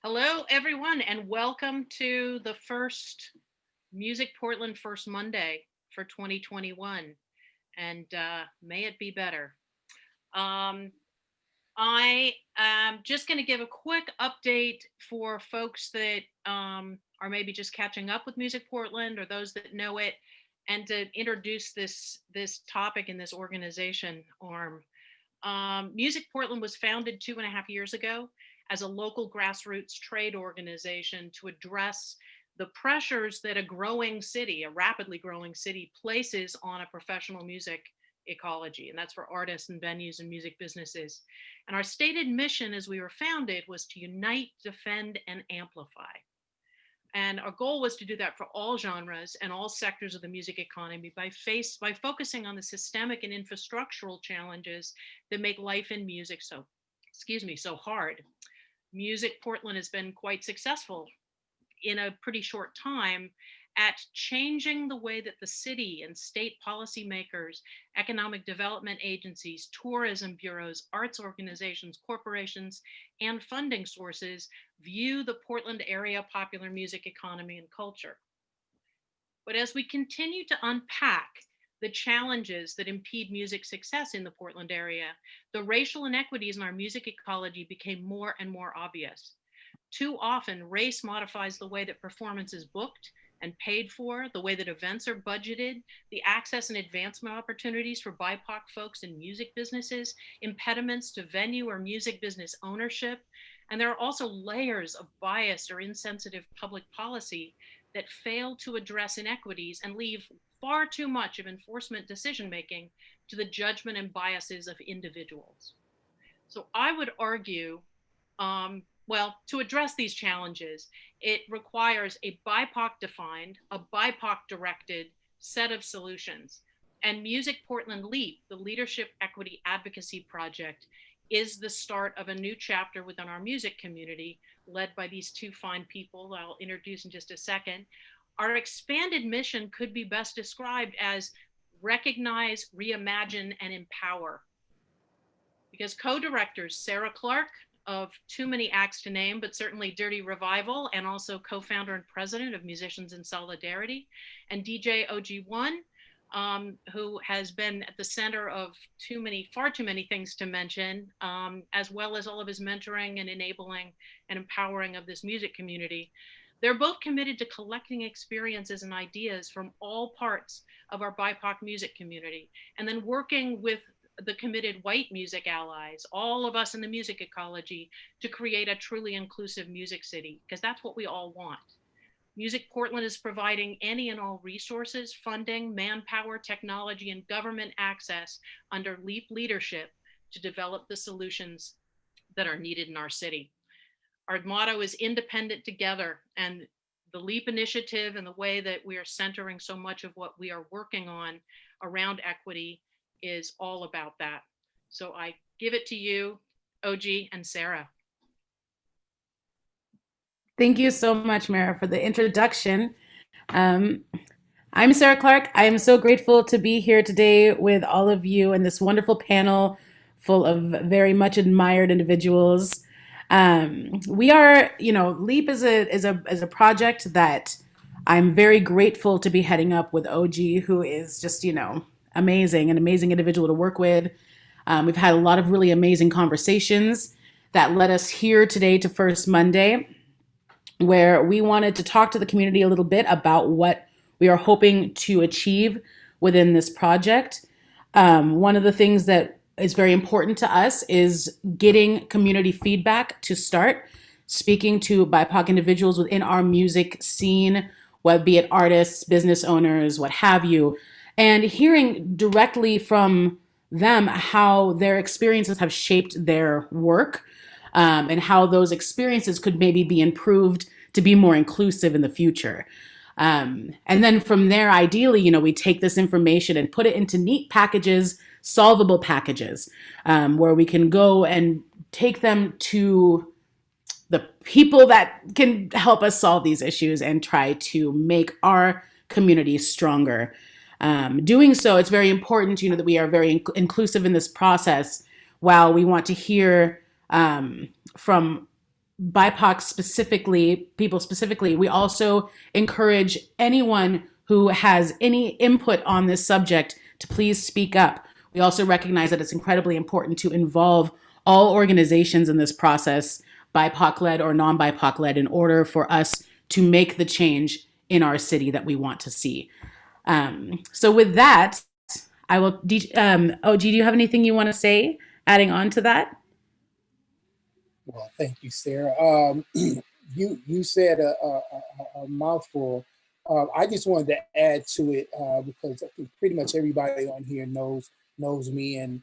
Hello, everyone, and welcome to the first Music Portland First Monday for 2021. And may it be better. Um, I am just going to give a quick update for folks that are maybe just catching up with Music Portland or those that know it, and to introduce this topic in this organization arm. Music Portland was founded 2.5 years ago as a local grassroots trade organization to address the pressures that a growing city, a rapidly growing city, places on a professional music ecology. And that's for artists and venues and music businesses. And our stated mission as we were founded was to unite, defend, and amplify. And our goal was to do that for all genres and all sectors of the music economy by focusing on the systemic and infrastructural challenges that make life in music so hard. Music Portland has been quite successful in a pretty short time at changing the way that the city and state policymakers, economic development agencies, tourism bureaus, arts organizations, corporations, and funding sources view the Portland area popular music economy and culture. But as we continue to unpack the challenges that impede music success in the Portland area, the racial inequities in our music ecology became more and more obvious. Too often, race modifies the way that performance is booked and paid for, the way that events are budgeted, the access and advancement opportunities for BIPOC folks in music businesses, impediments to venue or music business ownership. And there are also layers of biased or insensitive public policy that fail to address inequities and leave far too much of enforcement decision making to the judgment and biases of individuals. So I would argue to address these challenges, it requires a BIPOC defined, a BIPOC directed set of solutions. And Music Portland LEAP, the Leadership Equity Advocacy Project, is the start of a new chapter within our music community, led by these two fine people I'll introduce in just a second. Our expanded mission could be best described as recognize, reimagine, and empower. Because co-directors Sarah Clark of Too Many Acts to Name, but certainly Dirty Revival, and also co-founder and president of Musicians in Solidarity, and DJ OG1, who has been at the center of far too many things to mention, as well as all of his mentoring and enabling and empowering of this music community. They're both committed to collecting experiences and ideas from all parts of our BIPOC music community, and then working with the committed white music allies, all of us in the music ecology, to create a truly inclusive music city, because that's what we all want. Music Portland is providing any and all resources, funding, manpower, technology, and government access under LEAP leadership to develop the solutions that are needed in our city. Our motto is independent together, and the LEAP initiative and the way that we are centering so much of what we are working on around equity is all about that. So I give it to you, OG and Sarah. Thank you so much, Mara, for the introduction. Um, I'm Sarah Clark. I am so grateful to be here today with all of you and this wonderful panel full of very much admired individuals. We are, LEAP is a project that I'm very grateful to be heading up with OG, who is just, amazing, an amazing individual to work with. We've had a lot of really amazing conversations that led us here today to First Monday, where we wanted to talk to the community a little bit about what we are hoping to achieve within this project. One of the things that is very important to us is getting community feedback to start, speaking to BIPOC individuals within our music scene, whether be it artists, business owners, what have you, and hearing directly from them how their experiences have shaped their work, and how those experiences could maybe be improved to be more inclusive in the future. And then from there, ideally, we take this information and put it into neat packages, solvable packages, where we can go and take them to the people that can help us solve these issues and try to make our community stronger. Doing so, it's very important, that we are very inclusive in this process. While we want to hear from BIPOC specifically, people specifically, we also encourage anyone who has any input on this subject to please speak up. We also recognize that it's incredibly important to involve all organizations in this process, BIPOC led or non BIPOC led, in order for us to make the change in our city that we want to see. So, with that, I will. OG, do you have anything you want to say adding on to that? Well, thank you, Sarah. You said a mouthful. I just wanted to add to it because I think pretty much everybody on here knows me, and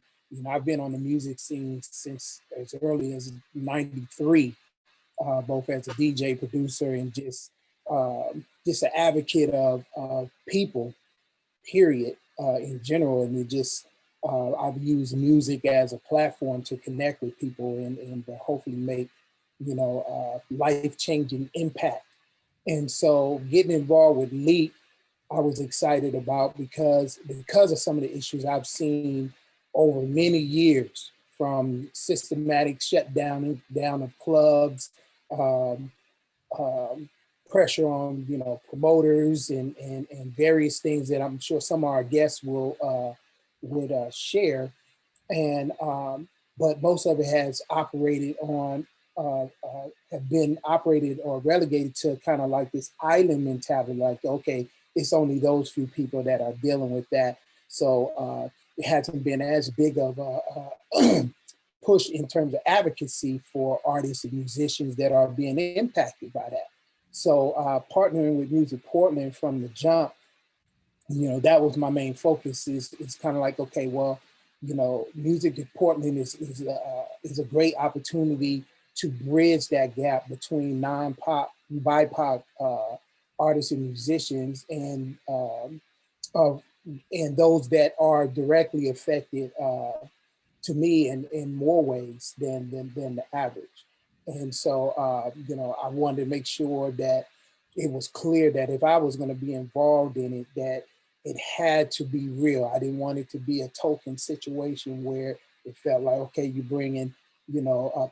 I've been on the music scene since as early as '93, both as a DJ, producer, and just an advocate of people, period, in general. And it just I've used music as a platform to connect with people and hopefully make life-changing impact. And so getting involved with LEAP, I was excited about because of some of the issues I've seen over many years, from systematic down of clubs, um, um, pressure on promoters and various things that I'm sure some of our guests would share. And but most of it has operated on have been operated or relegated to kind of like this island mentality, like, okay, it's only those few people that are dealing with that. So it hasn't been as big of a push in terms of advocacy for artists and musicians that are being impacted by that. So partnering with Music Portland from the jump, that was my main focus. Is kind of like, okay, well, Music in Portland is a great opportunity to bridge that gap between non-pop, BIPOC artists and musicians, and those that are directly affected, to me, in more ways than the average. And so, I wanted to make sure that it was clear that if I was going to be involved in it, that it had to be real. I didn't want it to be a token situation where it felt like, okay, you bring in,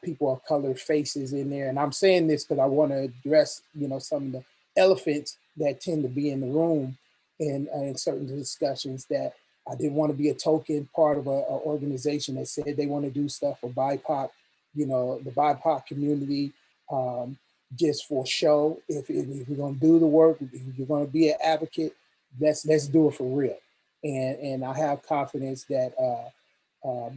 people of color faces in there. And I'm saying this because I want to address, some of the elephants that tend to be in the room in certain discussions, that I didn't want to be a token part of an organization that said they want to do stuff for BIPOC, the BIPOC community, just for show. If you're going to do the work, if you're going to be an advocate, let's do it for real. And I have confidence that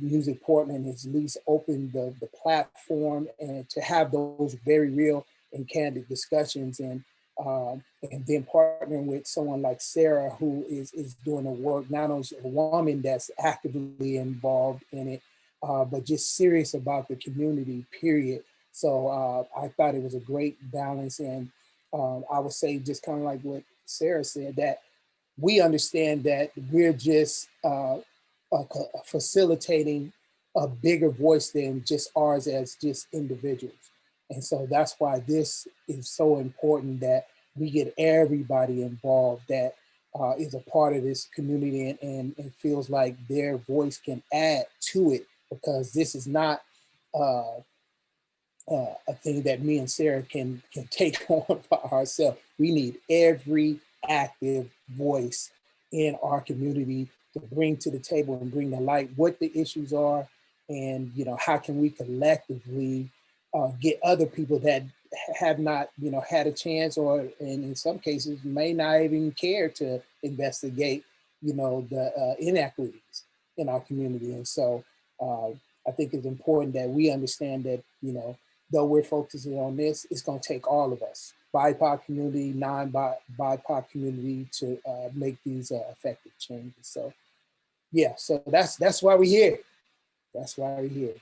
Music Portland has at least opened the platform and to have those very real and candid discussions, and then partnering with someone like Sarah, who is doing the work, not only a woman that's actively involved in it, but just serious about the community, period. So I thought it was a great balance. And I would say, just kind of like what Sarah said, that we understand that we're just facilitating a bigger voice than just ours as just individuals. And so that's why this is so important, that we get everybody involved that is a part of this community and feels like their voice can add to it, because this is not a thing that me and Sarah can take on by ourselves. We need every active voice in our community to bring to the table and bring to light what the issues are, and how can we collectively get other people that have not had a chance, or in some cases may not even care to investigate the inequities in our community. And so I think it's important that we understand that though we're focusing on this, it's going to take all of us, BIPOC community, non-BIPOC community, to make these effective changes. So yeah, so that's why we're here. That's why we're here.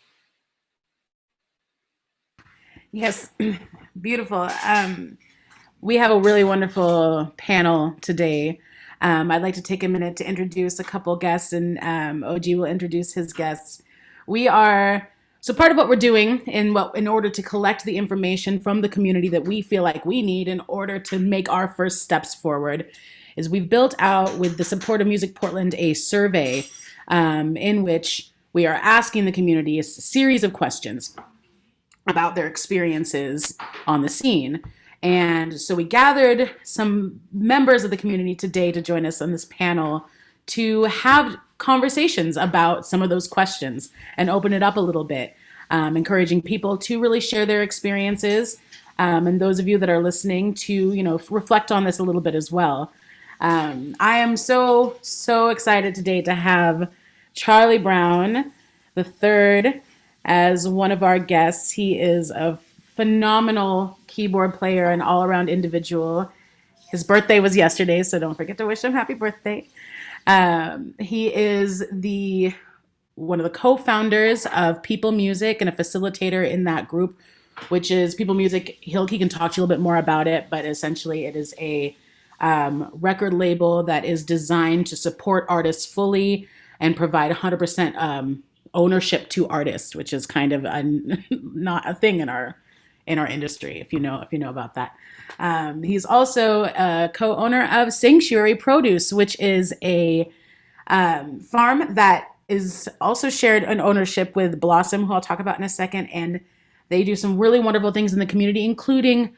Yes, beautiful. We have a really wonderful panel today. I'd like to take a minute to introduce a couple guests, and OG will introduce his guests. We are so part of what we're doing in order to collect the information from the community that we feel like we need in order to make our first steps forward is we've built out, with the support of Music Portland, a survey in which we are asking the community a series of questions. about their experiences on the scene. And so we gathered some members of the community today to join us on this panel to have conversations about some of those questions and open it up a little bit, encouraging people to really share their experiences. And those of you that are listening to, reflect on this a little bit as well. I am so, so excited today to have Charlie Brown the third as one of our guests. He is a phenomenal keyboard player and all-around individual. His birthday was yesterday, so don't forget to wish him happy birthday. He is one of the co-founders of People Music and a facilitator in that group, which is People Music. He can talk to you a little bit more about it, but essentially it is a record label that is designed to support artists fully and provide 100% ownership to artists, which is kind of not a thing in our industry, if you know about that. He's also a co-owner of Sanctuary Produce, which is a farm that is also shared an ownership with Blossom, who I'll talk about in a second. And they do some really wonderful things in the community, including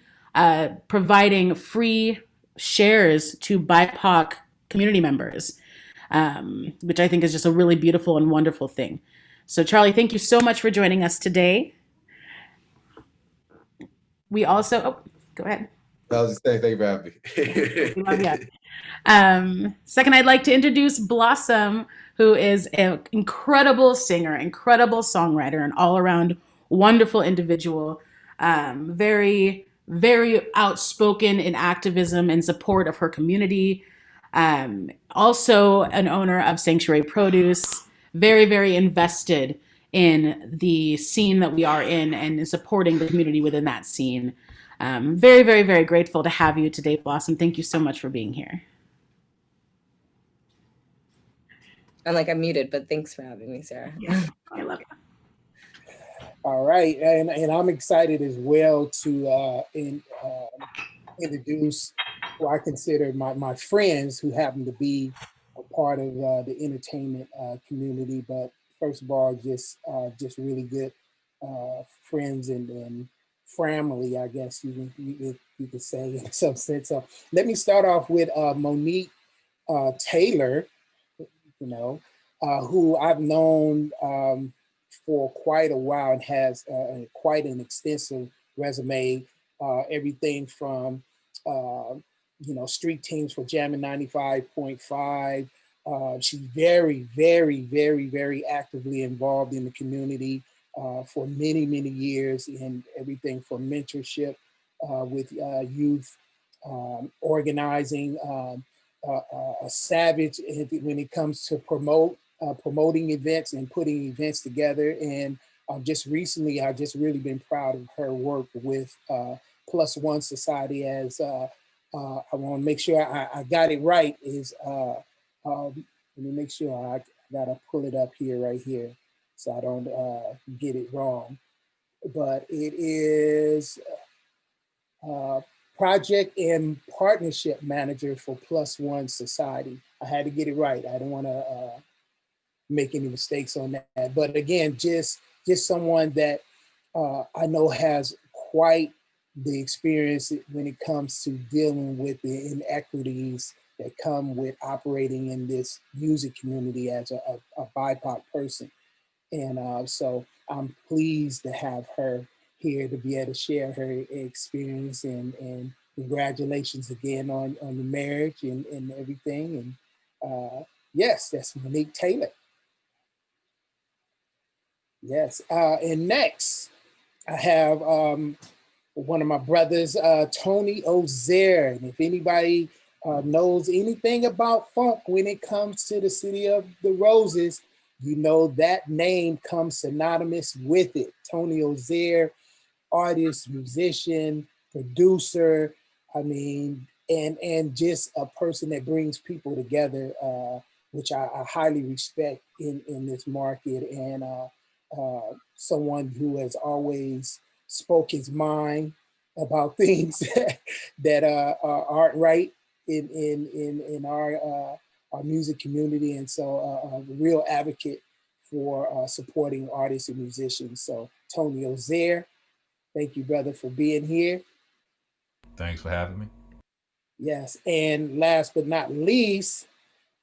providing free shares to BIPOC community members, which I think is just a really beautiful and wonderful thing. So Charlie, thank you so much for joining us today. We also, go ahead. I was just saying, thank you for having me. We love you. Second, I'd like to introduce Blossom, who is an incredible singer, incredible songwriter, and all-around wonderful individual. Very, very outspoken in activism and support of her community. Also an owner of Sanctuary Produce. Very, very invested in the scene that we are in and in supporting the community within that scene. Very, very, very grateful to have you today, Blossom. Thank you so much for being here. I'm muted, but thanks for having me, Sarah. Yeah, I love it. All right, and I'm excited as well to introduce who I consider my friends who happen to be a part of the entertainment community. But first of all, just really good friends and family, I guess you could say in some sense. So let me start off with Monique Taylor, who I've known for quite a while and has quite an extensive resume, everything from street teams for Jammin' 95.5. She's very, very, very, very actively involved in the community for many, many years in everything from mentorship with youth, organizing, a savage when it comes to promoting events and putting events together. And just recently, I've just really been proud of her work with Plus One Society. As I want to make sure I got it right. Let me make sure I gotta pull it up right here, so I don't get it wrong. But it is project and partnership manager for Plus One Society. I had to get it right. I don't want to make any mistakes on that. But again, just someone that I know has quite the experience when it comes to dealing with the inequities that come with operating in this music community as a BIPOC person. And so I'm pleased to have her here to be able to share her experience, and congratulations again on the marriage and everything. And yes, that's Monique Taylor. Yes, and next I have one of my brothers, Tony Ozier. And if anybody knows anything about funk when it comes to the City of the Roses, you know that name comes synonymous with it. Tony Ozier, artist, musician, producer, and just a person that brings people together, which I highly respect in this market, and someone who has always spoke his mind about things that aren't right in our music community, and so a real advocate for supporting artists and musicians. So Tony Ozier, Thank you, brother, for being here. Thanks for having me. Yes, and last but not least,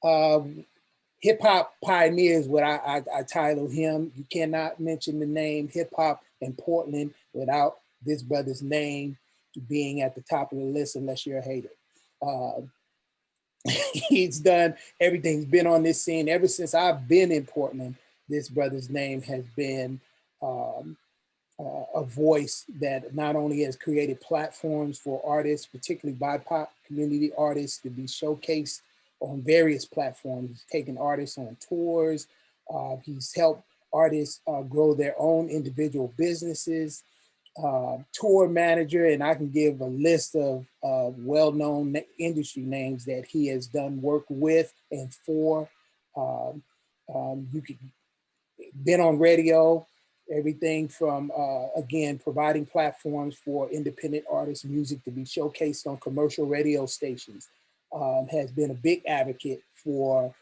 hip hop pioneer is what I title him. You cannot mention the name hip hop in Portland without this brother's name being at the top of the list, unless you're a hater. Uh, he's done everything. He's been on this scene ever since I've been in Portland. This brother's name has been um, a voice that not only has created platforms for artists, particularly BIPOC community artists, to be showcased on various platforms. He's taken artists on tours. He's helped artists grow their own individual businesses. Tour manager, and I can give a list of well-known industry names that he has done work with and for. You could been on radio, everything from again providing platforms for independent artists' music to be showcased on commercial radio stations. Has been a big advocate for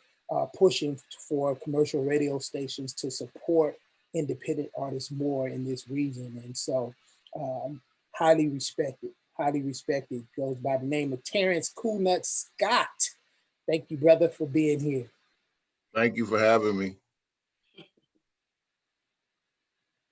pushing for commercial radio stations to support independent artists more in this region. And so highly respected, highly respected. Goes by the name of Terrence Coolnut Scott. Thank you, brother, for being here. Thank you for having me.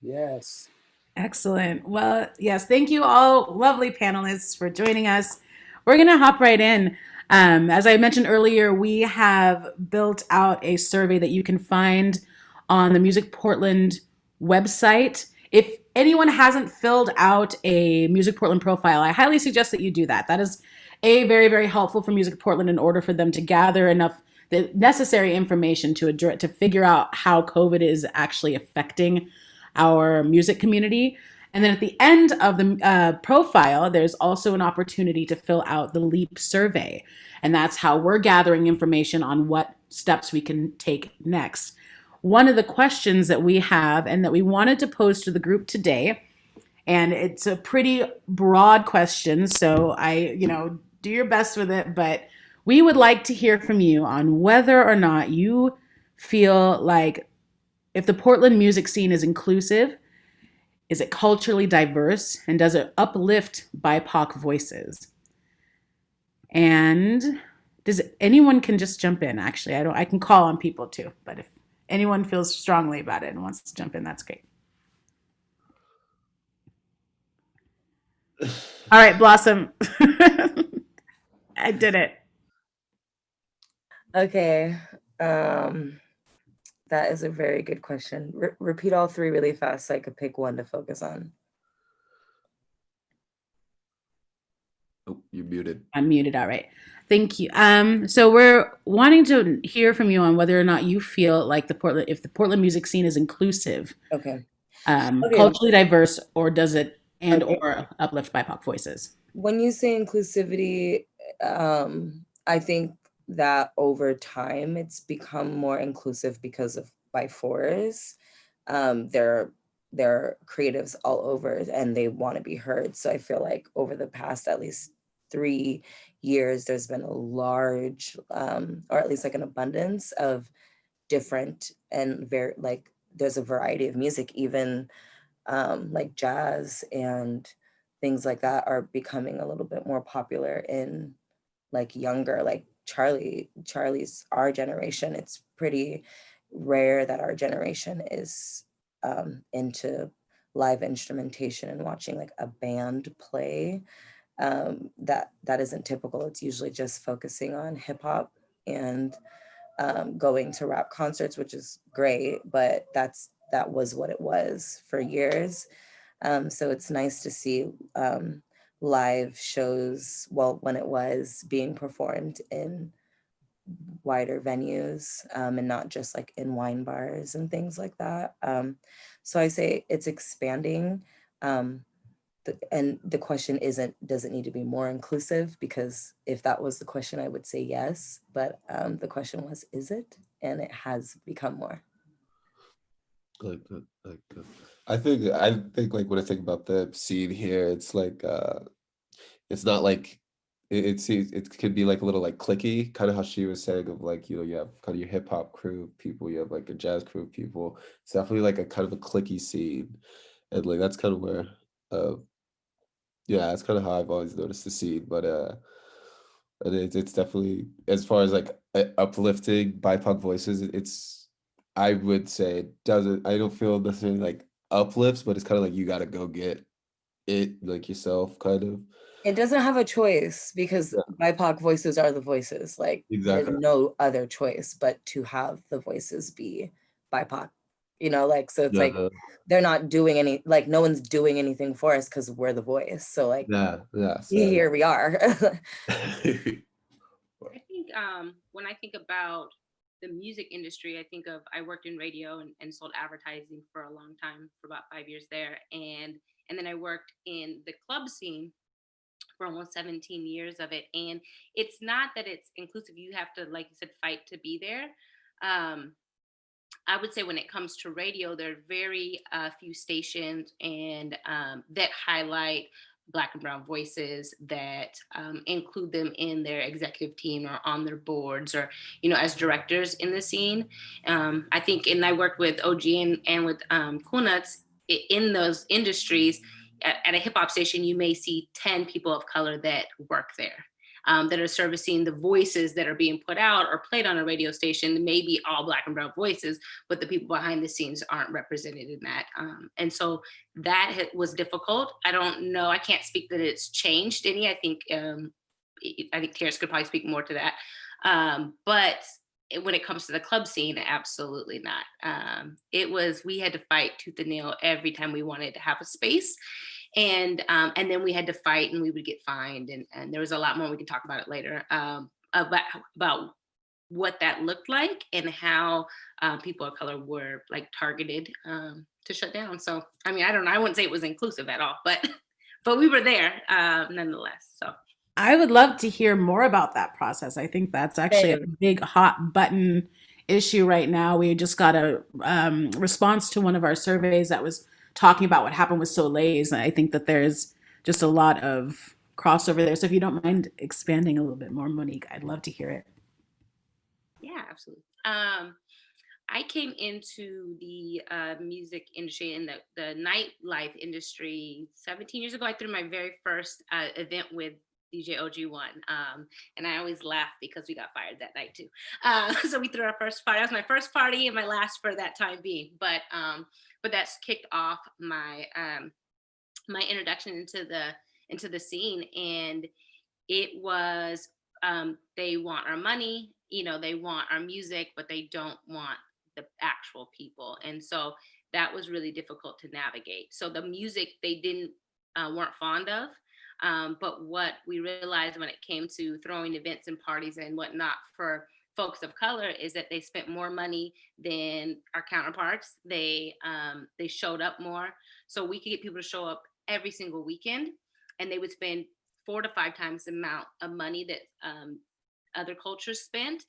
Yes. Excellent. Well, yes, thank you all lovely panelists for joining us. We're going to hop right in. As I mentioned earlier, we have built out a survey that you can find on the Music Portland website. If anyone hasn't filled out a Music Portland profile, I highly suggest that you do that. That is very, very helpful for Music Portland in order for them to gather enough the necessary information to figure out how COVID is actually affecting our music community. And then at the end of the profile, there's also an opportunity to fill out the LEAP survey. And that's how we're gathering information on what steps we can take next. One of the questions that we have and that we wanted to pose to the group today, and it's a pretty broad question, so do your best with it, but we would like to hear from you on whether or not you feel like if the Portland music scene is inclusive, is it culturally diverse, and does it uplift BIPOC voices? And anyone can just jump in, actually. I can call on people too, but if anyone feels strongly about it and wants to jump in, that's great. All right, Blossom. I did it. Okay. That is a very good question. Repeat all three really fast so I could pick one to focus on. Oh, you're muted. I'm muted. All right. Thank you. So we're wanting to hear from you on whether or not you feel like if the Portland music scene is inclusive, Okay. culturally diverse, or does it or uplift BIPOC voices? When you say inclusivity, I think that over time it's become more inclusive because of by fours. There are creatives all over and they want to be heard. So I feel like over the past at least 3 years, there's been a large, or at least like an abundance of different and very like there's a variety of music, even like jazz and things like that are becoming a little bit more popular in like younger, like Charlie's our generation. It's pretty rare that our generation is into live instrumentation and watching like a band play. That isn't typical. It's usually just focusing on hip hop and going to rap concerts, which is great, but that was what it was for years. So it's nice to see live shows, well, when it was being performed in wider venues and not just like in wine bars and things like that. So I say it's expanding. And the question isn't, does it need to be more inclusive? Because if that was the question, I would say yes. But the question was, is it? And it has become more. Like I think like when I think about the scene here, it's like it's not like it could be like a little like clicky, kind of how she was saying of like, you have kind of your hip hop crew of people, you have like a jazz crew of people. It's definitely like a kind of a clicky scene. And like that's kind of where Yeah, that's kind of how I've always noticed the scene, but it's definitely, as far as like uplifting BIPOC voices, it's, I would say it doesn't, I don't feel necessarily like uplifts, but it's kind of like you got to go get it like yourself, kind of. It doesn't have a choice because Yeah, BIPOC voices are the voices. Like there's exactly. no other choice but to have the voices be BIPOC. You know, like so it's like Yeah, they're not doing any, like no one's doing anything for us because we're the voice. So like yeah. So here we are. I think when I think about the music industry, I think of I worked in radio and sold advertising for a long time, for about 5 years there, and then I worked in the club scene for almost 17 years of it. And it's not that it's inclusive; you have to, like you said, fight to be there. Um, I would say when it comes to radio, there are very few stations and that highlight Black and Brown voices, that include them in their executive team or on their boards, or as directors in the scene. I think, and I worked with OG and with Cool Nuts in those industries. At a hip hop station, you may see 10 people of color that work there, that are servicing the voices that are being put out or played on a radio station. Maybe all Black and Brown voices, but the people behind the scenes aren't represented in that. And so that was difficult. I don't know. I can't speak that it's changed any. I think Terrence could probably speak more to that. But when it comes to the club scene, absolutely not. We had to fight tooth and nail every time we wanted to have a space. And then we had to fight, and we would get fined, and there was a lot more. We can talk about it later, about what that looked like and how people of color were like targeted to shut down. So I mean, I don't know, I wouldn't say it was inclusive at all, but but we were there nonetheless. So I would love to hear more about that process. I think that's actually a Same. big hot button issue right now. We just got a response to one of our surveys that was talking about what happened with Soleil's, and I think that there's just a lot of crossover there. So if you don't mind expanding a little bit more, Monique, I'd love to hear it. yeah, absolutely. I came into the music industry and the nightlife industry 17 years ago. I threw my very first event with DJ OG1. And I always laugh because we got fired that night too. So we threw our first party. That was my first party and my last for that time being. But that's kicked off my my introduction into the scene. And it was they want our money, they want our music, but they don't want the actual people. And so that was really difficult to navigate. So the music they didn't weren't fond of. But what we realized when it came to throwing events and parties and whatnot for folks of color is that they spent more money than our counterparts. They showed up more, so we could get people to show up every single weekend, and they would spend 4 to 5 times the amount of money that other cultures spent.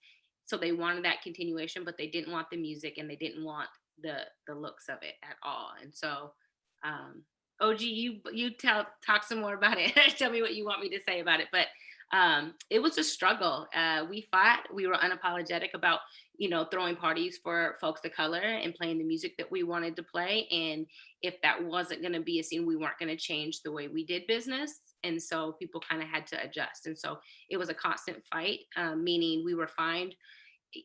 So they wanted that continuation, but they didn't want the music and they didn't want the looks of it at all. And so, OG, you talk some more about it. Tell me what you want me to say about it. But it was a struggle. We fought. We were unapologetic about throwing parties for folks of color and playing the music that we wanted to play. And if that wasn't going to be a scene, we weren't going to change the way we did business. And so people kind of had to adjust. And so it was a constant fight, meaning we were fined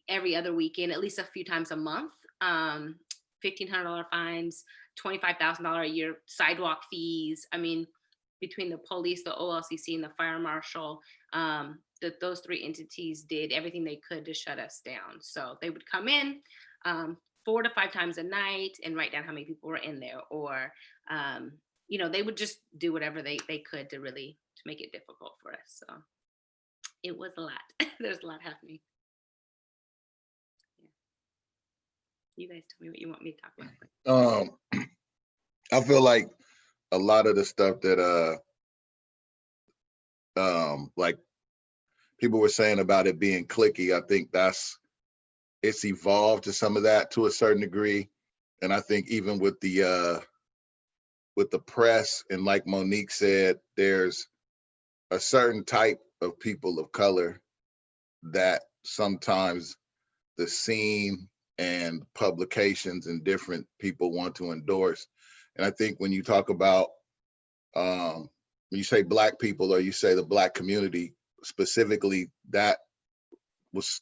every other weekend, at least a few times a month. $1,500 fines, $25,000 a year sidewalk fees. I mean, between the police, the OLCC, and the fire marshal, those three entities did everything they could to shut us down. So they would come in 4 to 5 times a night and write down how many people were in there, or they would just do whatever they could to make it difficult for us. So it was a lot. There's a lot happening. You guys tell me what you want me to talk about. I feel like a lot of the stuff that like people were saying about it being cliquey, I think it's evolved to some of that to a certain degree. And I think even with the press, and like Monique said, there's a certain type of people of color that sometimes the scene and publications and different people want to endorse. And I think when you talk about When you say Black people or you say the Black community specifically, that was,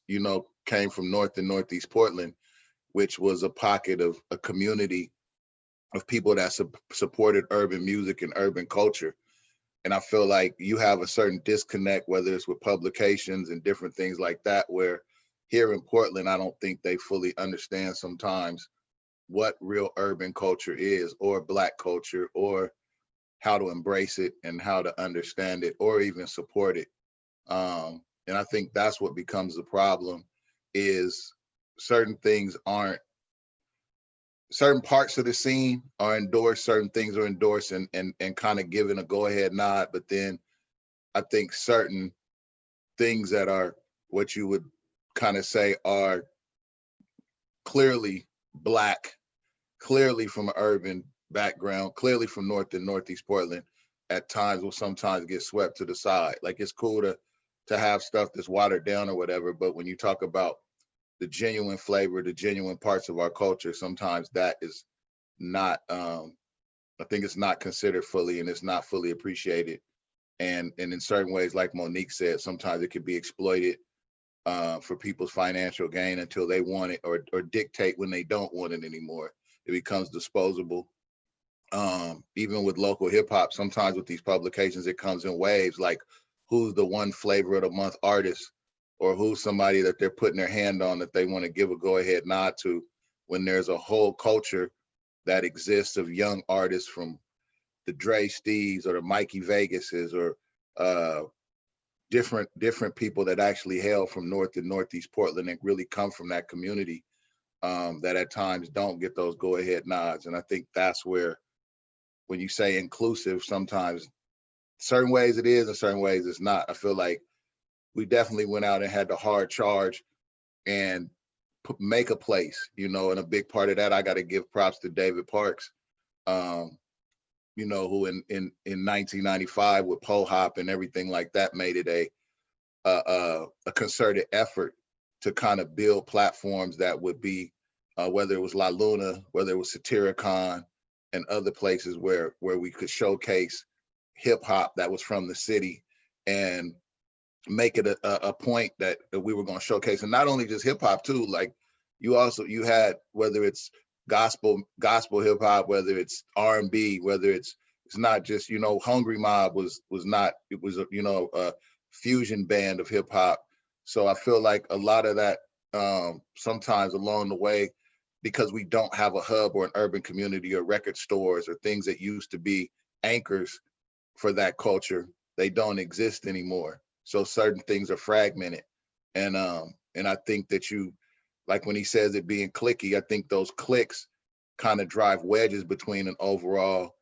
came from North and Northeast Portland, which was a pocket of a community of people that supported urban music and urban culture. And I feel like you have a certain disconnect, whether it's with publications and different things like that, where here in Portland, I don't think they fully understand sometimes what real urban culture is, or Black culture, or how to embrace it and how to understand it or even support it. And I think that's what becomes the problem, is certain things aren't, certain parts of the scene are endorsed, certain things are endorsed and kind of given a go ahead nod. But then I think certain things that are what you would kind of say are clearly Black, clearly from an urban background, clearly from North and Northeast Portland, at times will sometimes get swept to the side. Like, it's cool to have stuff that's watered down or whatever, but when you talk about the genuine flavor, the genuine parts of our culture, sometimes that is not, I think it's not considered fully, and it's not fully appreciated. And in certain ways, like Monique said, sometimes it could be exploited for people's financial gain until they want it, or dictate when they don't want it anymore. It becomes disposable. Even with local hip hop, sometimes with these publications, it comes in waves, like who's the one flavor of the month artist, or who's somebody that they're putting their hand on that they want to give a go ahead nod to, when there's a whole culture that exists of young artists, from the Dre Steves or the Mikey Vegases, or different people that actually hail from North and Northeast Portland and really come from that community, that at times don't get those go ahead nods. And I think that's where, when you say inclusive, sometimes certain ways it is and certain ways it's not. I feel like we definitely went out and had the hard charge and make a place, and a big part of that, I got to give props to David Parks, who in 1995 with Pole Hop and everything like that made it a concerted effort to kind of build platforms that would be, whether it was La Luna, whether it was Satiricon, and other places where we could showcase hip hop that was from the city, and make it a point that we were going to showcase. And not only just hip hop too, like you had, whether it's gospel hip hop, whether it's R&B, whether it's not just, Hungry Mob was not, it was a fusion band of hip hop. So I feel like a lot of that, sometimes along the way, because we don't have a hub or an urban community or record stores or things that used to be anchors for that culture, they don't exist anymore. So certain things are fragmented. And I think that like when he says it being clicky, I think those clicks kind of drive wedges between an overall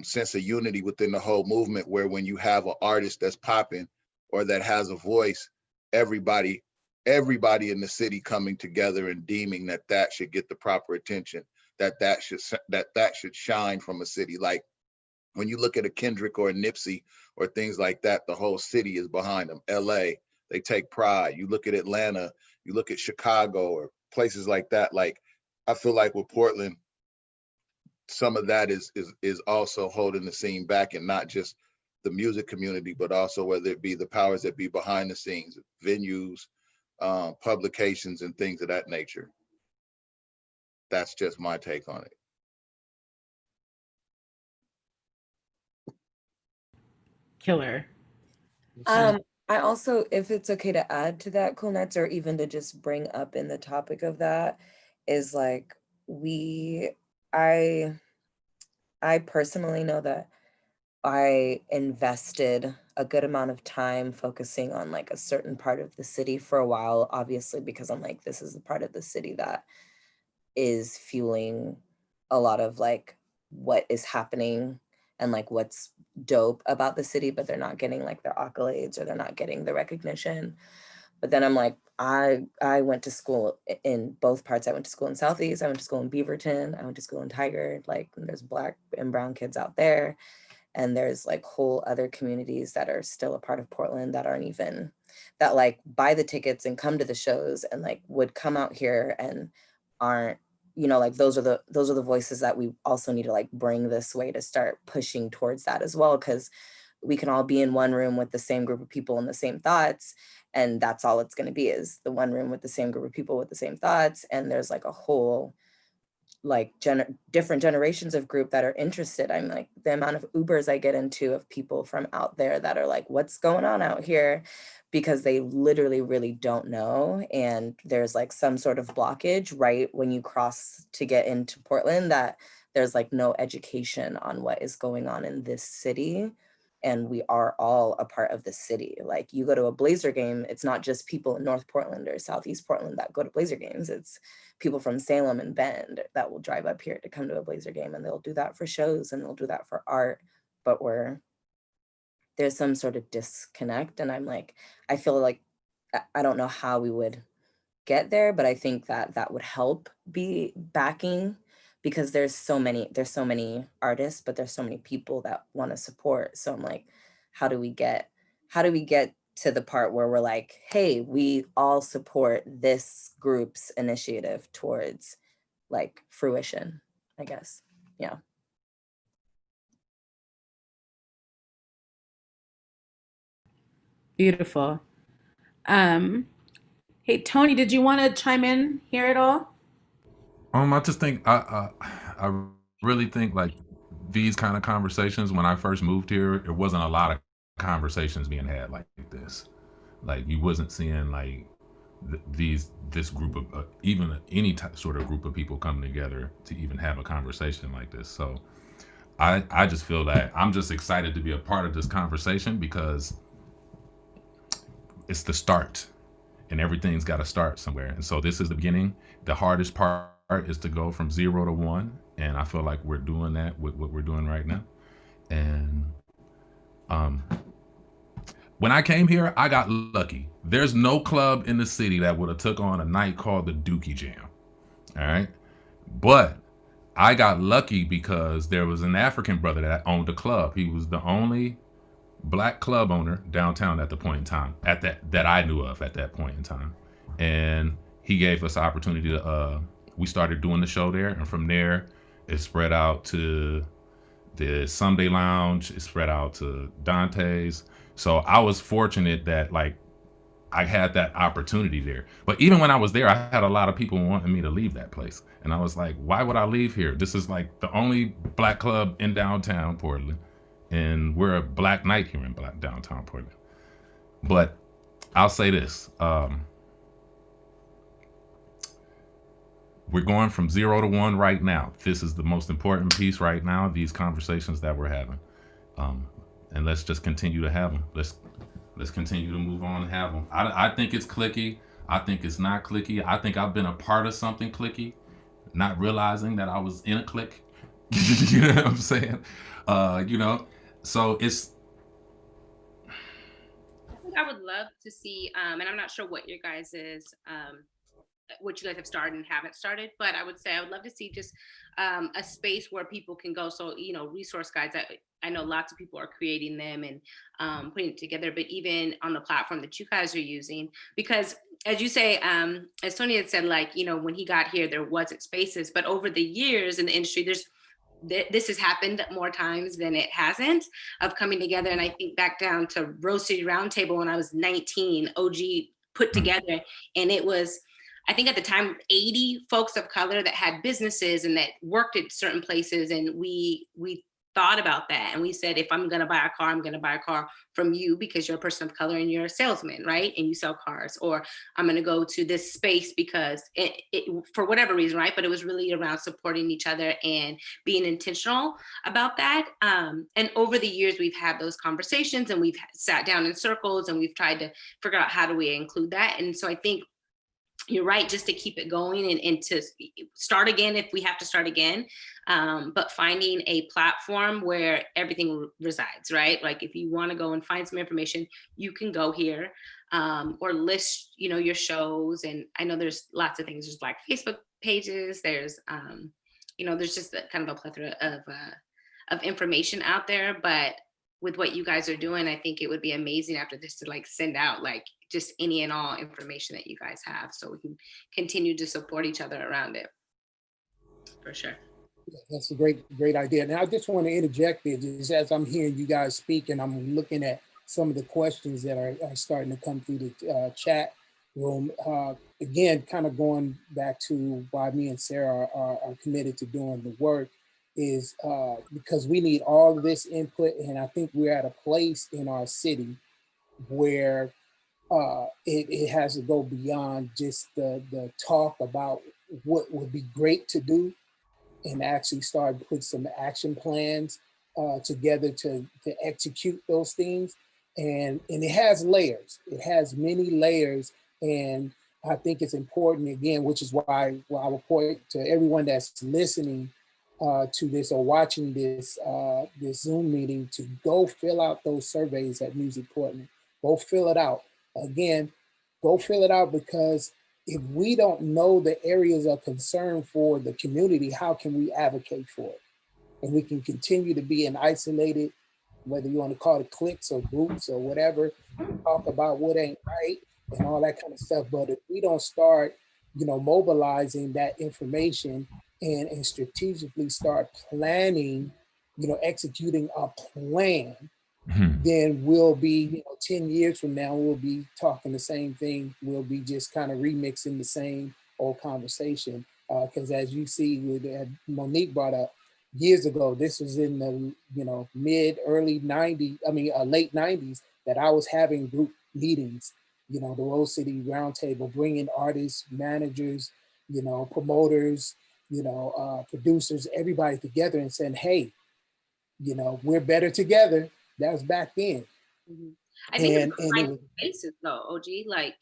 sense of unity within the whole movement, where when you have an artist that's popping or that has a voice, everybody in the city coming together and deeming that should get the proper attention, that should shine from a city. Like when you look at a Kendrick or a Nipsey or things like that, the whole city is behind them. LA, they take pride. You look at Atlanta, you look at Chicago or places like that. Like, I feel like with Portland, some of that is also holding the scene back, and not just the music community, but also whether it be the powers that be behind the scenes, venues, publications, and things of that nature. That's just my take on it. Killer. I also, if it's okay to add to that, Cool Nuts, or even to just bring up in the topic of that, is like I personally know that I invested a good amount of time focusing on like a certain part of the city for a while, obviously, because I'm like, this is the part of the city that is fueling a lot of like what is happening and like what's dope about the city, but they're not getting like their accolades, or they're not getting the recognition. But then I'm like, I went to school in both parts. I went to school in Southeast, I went to school in Beaverton, I went to school in Tigard. Like, there's Black and brown kids out there. And there's like whole other communities that are still a part of Portland that aren't even, that like buy the tickets and come to the shows and like would come out here and aren't you know, like those are the voices that we also need to like bring this way to start pushing towards that as well, because we can all be in one room with the same group of people and the same thoughts, and that's all it's going to be, is the one room with the same group of people with the same thoughts, and there's like a whole like different generations of group that are interested. I'm like, the amount of Ubers I get into of people from out there that are like, what's going on out here? Because they literally really don't know. And there's like some sort of blockage right when you cross to get into Portland, that there's like no education on what is going on in this city. And we are all a part of the city. Like, you go to a Blazer game, it's not just people in North Portland or Southeast Portland that go to Blazer games. It's people from Salem and Bend that will drive up here to come to a Blazer game, and they'll do that for shows and they'll do that for art. But there's some sort of disconnect, and I'm like, I feel like I don't know how we would get there, but I think that that would help be backing, because there's so many artists, but there's so many people that want to support. So I'm like, how do we get to the part where we're like, hey, we all support this group's initiative towards like fruition, I guess. Yeah. Beautiful. Hey, Tony, did you want to chime in here at all? I just think I really think like these kind of conversations. When I first moved here, there wasn't a lot of conversations being had like this. Like, you wasn't seeing like this group of even any sort of group of people coming together to even have a conversation like this. So I just feel that I'm just excited to be a part of this conversation, because it's the start, and everything's got to start somewhere. And so this is the beginning. The hardest part is to go from 0 to 1, and I feel like we're doing that with what we're doing right now. And when I came here, I got lucky. There's no club in the city that would have took on a night called the Dookie Jam. All right. But I got lucky because there was an African brother that owned a club. He was the only black club owner downtown at the point in time, at that I knew of at that point in time. And he gave us the opportunity to we started doing the show there, and from there it spread out to the Sunday Lounge, it spread out to Dante's. So I was fortunate that like I had that opportunity there. But even when I was there, I had a lot of people wanting me to leave that place. And I was like, why would I leave here? This is like the only black club in downtown Portland. And we're a black night here in downtown Portland. But I'll say this. We're going from 0 to 1 right now. This is the most important piece right now, these conversations that we're having. And let's just continue to have them. Let's continue to move on and have them. I think it's clicky. I think it's not clicky. I think I've been a part of something clicky, not realizing that I was in a clique. You know what I'm saying? So it's. I think I would love to see, and I'm not sure what your guys is, what you guys have started and haven't started, but I would say I would love to see just a space where people can go. So, resource guides, I know lots of people are creating them and putting it together, but even on the platform that you guys are using, because as you say, as Tony had said, like, when he got here, there wasn't spaces, but over the years in the industry, this has happened more times than it hasn't, of coming together. And I think back down to Rose City Roundtable when I was 19, OG put together, and it was, I think at the time, 80 folks of color that had businesses and that worked at certain places. And we thought about that. And we said, if I'm going to buy a car, I'm going to buy a car from you because you're a person of color and you're a salesman, right? And you sell cars. Or I'm going to go to this space because it for whatever reason, right? But it was really around supporting each other and being intentional about that. And over the years, we've had those conversations and we've sat down in circles and we've tried to figure out how do we include that. And so I think you're right, just to keep it going and to start again if we have to start again, but finding a platform where everything resides, right? Like if you want to go and find some information, you can go here, or list, your shows. And I know there's lots of things. There's Black Facebook pages. There's, there's just kind of a plethora of information out there. But with what you guys are doing, I think it would be amazing after this to like send out like just any and all information that you guys have, so we can continue to support each other around it. For sure. Yeah, that's a great idea. And I just want to interject there, just as I'm hearing you guys speak, and I'm looking at some of the questions that are starting to come through the chat room. Again, kind of going back to why me and Sarah are committed to doing the work is because we need all of this input, and I think we're at a place in our city where it has to go beyond just the talk about what would be great to do, and actually start to put some action plans together to execute those things. And it has layers. It has many layers. And I think it's important, again, which is why I will point to everyone that's listening to this or watching this Zoom meeting to go fill out those surveys at MusicPortland. Go fill it out. Again, go fill it out, because if we don't know the areas of concern for the community, how can we advocate for it? And we can continue to be an isolated, whether you want to call it cliques or groups or whatever, talk about what ain't right and all that kind of stuff. But if we don't start, mobilizing that information and strategically start planning, executing a plan, then we'll be, 10 years from now, we'll be talking the same thing. We'll be just kind of remixing the same old conversation. Because as you see, Monique brought up years ago, this was in the, early 90s, late 90s, that I was having group meetings, the Rose City Roundtable, bringing artists, managers, promoters, producers, everybody together and saying, hey, we're better together. That was back then. Mm-hmm. I think and it's it was spaces though, OG. Like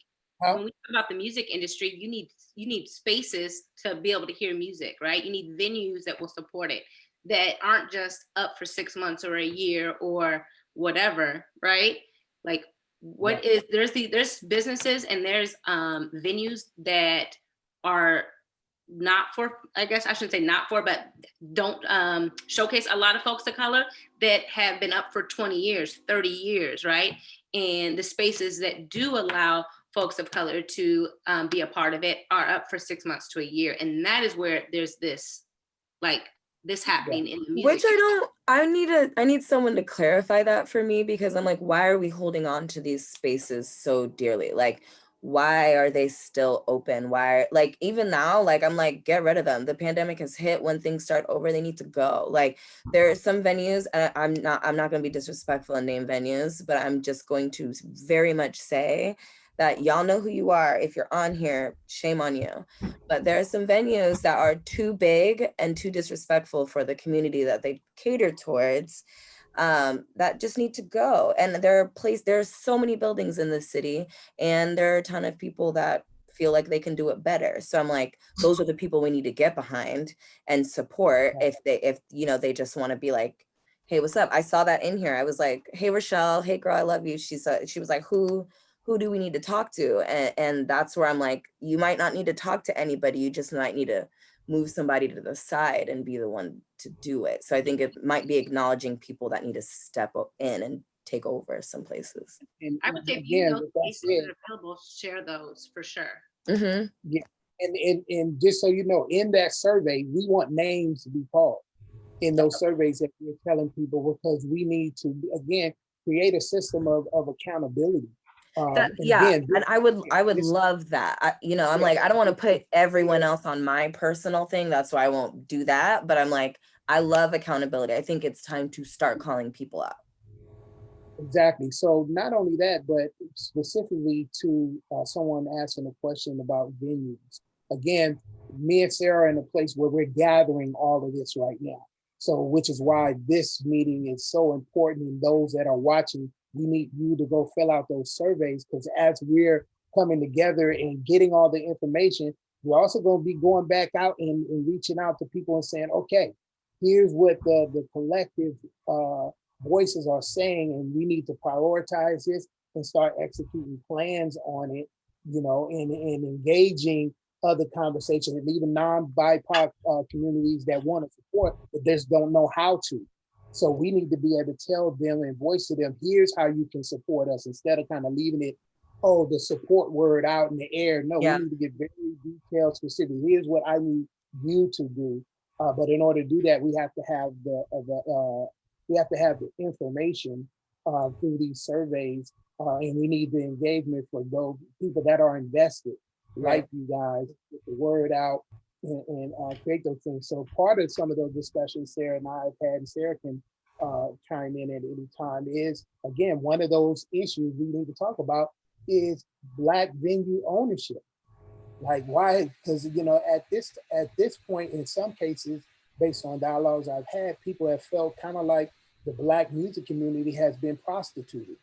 how, when we talk about the music industry, you need spaces to be able to hear music, right? You need venues that will support it, that aren't just up for 6 months or a year or whatever, right? Like there's businesses and there's venues that are not for, I guess I shouldn't say not for, but don't showcase a lot of folks of color that have been up for 20 years, 30 years, right? And the spaces that do allow folks of color to be a part of it are up for 6 months to a year. And that is where there's this, like, this happening in the music. Which I need someone to clarify that for me, because I'm like, why are we holding on to these spaces so dearly? Like, why are they still open? Why, like, even now, like, I'm like, get rid of them. The pandemic has hit. When things start over, they need to go. Like, there are some venues, and I'm not going to be disrespectful and name venues, but I'm just going to very much say that y'all know who you are. If you're on here, shame on you. But there are some venues that are too big and too disrespectful for the community that they cater towards, that just need to go. And there's so many buildings in this city, and there are a ton of people that feel like they can do it better. So I'm like, those are the people we need to get behind and support. If they just want to be like, hey, what's up? I saw that in here. I was like, hey, Rochelle, hey girl, I love you. She was like, who do we need to talk to? And that's where I'm like, you might not need to talk to anybody. You just might need to move somebody to the side and be the one to do it. So I think it might be acknowledging people that need to step in and take over some places. and I would say if you again, know with that spaces said, that are available, share those for sure. Mm-hmm. yeah, and just so you know, in that survey, we want names to be called in those surveys that we're telling people, because we need to, again, create a system of accountability. Again, and I would love that. I'm like, I don't want to put everyone else on my personal thing. That's why I won't do that. But I'm like, I love accountability. I think it's time to start calling people out. Exactly. So not only that, but specifically to someone asking a question about venues. Again, me and Sarah are in a place where we're gathering all of this right now. So, which is why this meeting is so important. And those that are watching, we need you to go fill out those surveys, because as we're coming together and getting all the information, we're also going to be going back out and reaching out to people and saying, okay, here's what the collective voices are saying, and we need to prioritize this and start executing plans on it, and engaging other conversations, and even non-BIPOC communities that want to support, but just don't know how to. So we need to be able to tell them and voice to them, here's how you can support us, instead of kind of leaving it, the support word out in the air. No, we need to get very detailed, specific. Here's what I need you to do But in order to do that, we have to have the information through these surveys, and we need the engagement for those people that are invested, like you guys, get the word out and create those things. So part of some of those discussions Sarah and I have had, and Sarah can chime in at any time, is again one of those issues we need to talk about is Black venue ownership. Like why? Because at this point, in some cases, based on dialogues I've had, people have felt kind of like the Black music community has been prostituted.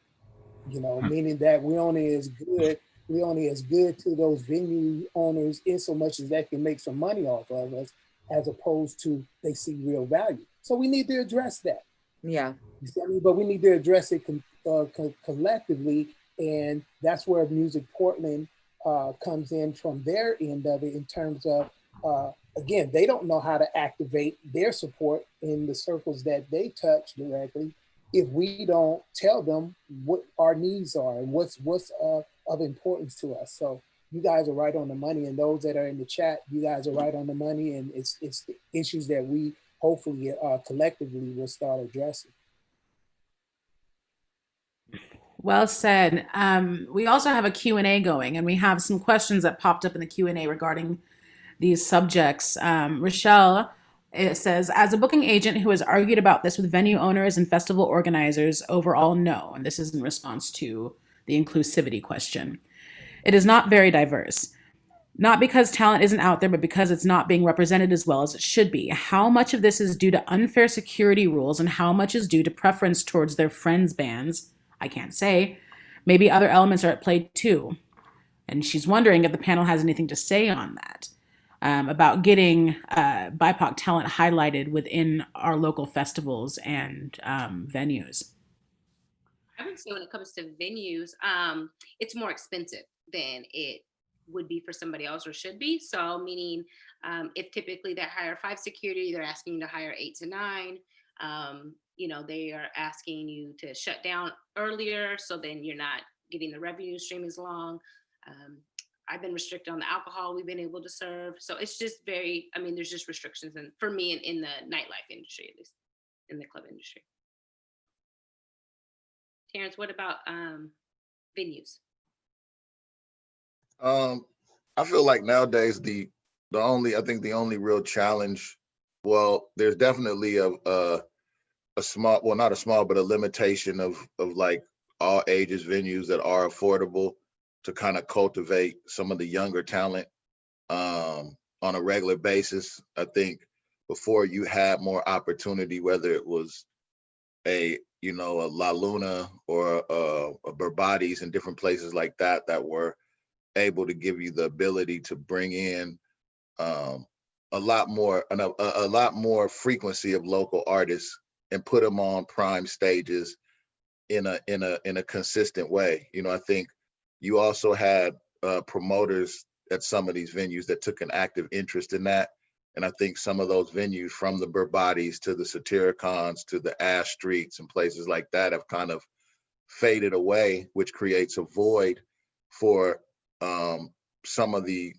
Meaning that we only as good to those venue owners in so much as they can make some money off of us, as opposed to they see real value. So we need to address that. Yeah. But we need to address it collectively, and that's where Music Portland comes in from their end of it, in terms of again, they don't know how to activate their support in the circles that they touch directly if we don't tell them what our needs are and what's of importance to us. So you guys are right on the money, and those that are in the chat, you guys are right on the money, and it's the issues that we hopefully collectively will start addressing. Well said. We also have a Q&A going, and we have some questions that popped up in the Q&A regarding these subjects. Rochelle, it says, as a booking agent who has argued about this with venue owners and festival organizers, overall no. And this is in response to the inclusivity question. It is not very diverse. Not because talent isn't out there, but because it's not being represented as well as it should be. How much of this is due to unfair security rules and how much is due to preference towards their friends' bands? I can't say. Maybe other elements are at play too. And she's wondering if the panel has anything to say on that, about getting BIPOC talent highlighted within our local festivals and venues. I would say when it comes to venues, it's more expensive than it would be for somebody else, or should be. So meaning if typically they hire 5 security, they're asking you to hire 8 to 9. They are asking you to shut down earlier, so then you're not getting the revenue stream as long. I've been restricted on the alcohol we've been able to serve. So it's just there's just restrictions, and for me in the nightlife industry, at least in the club industry. Terrence, what about venues? I feel like nowadays the only real challenge, well, there's definitely a small, well, not a small, but a limitation of like all ages venues that are affordable to kind of cultivate some of the younger talent on a regular basis. I think before you had more opportunity, whether it was a La Luna or a Burbati's and different places like that were able to give you the ability to bring in a lot more frequency of local artists and put them on prime stages in a consistent way. I think you also had promoters at some of these venues that took an active interest in that. And I think some of those venues, from the Burbati's to the Satyricons to the Ash Streets and places like that, have kind of faded away, which creates a void for some of the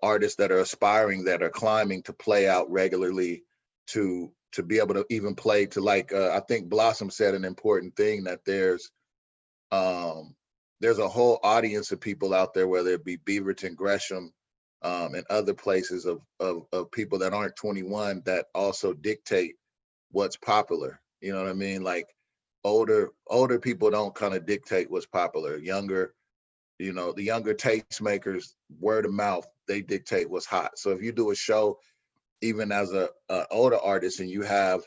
artists that are aspiring, that are climbing to play out regularly, to be able to even play to, like I think Blossom said an important thing, that there's a whole audience of people out there, whether it be Beaverton, Gresham, and other places of people that aren't 21, that also dictate what's popular. You know what I mean? Like older people don't kind of dictate what's popular. Younger, the younger tastemakers, word of mouth, they dictate what's hot. So if you do a show, even as a older artist, and you have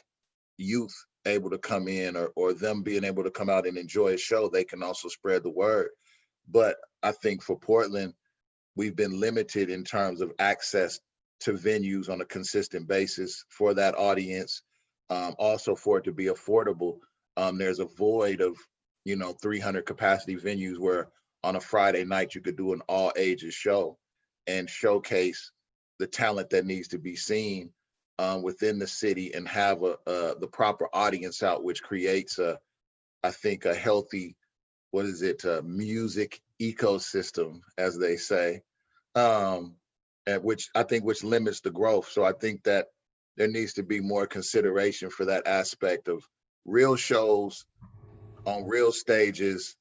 youth able to come in, or them being able to come out and enjoy a show, they can also spread the word. But I think for Portland, we've been limited in terms of access to venues on a consistent basis for that audience. Also, for it to be affordable, there's a void of 300 capacity venues where on a Friday night you could do an all ages show and showcase the talent that needs to be seen within the city, and have the proper audience out, which creates I think a healthy, music ecosystem, as they say. and which I think which limits the growth. So I think that there needs to be more consideration for that aspect of real shows on real stages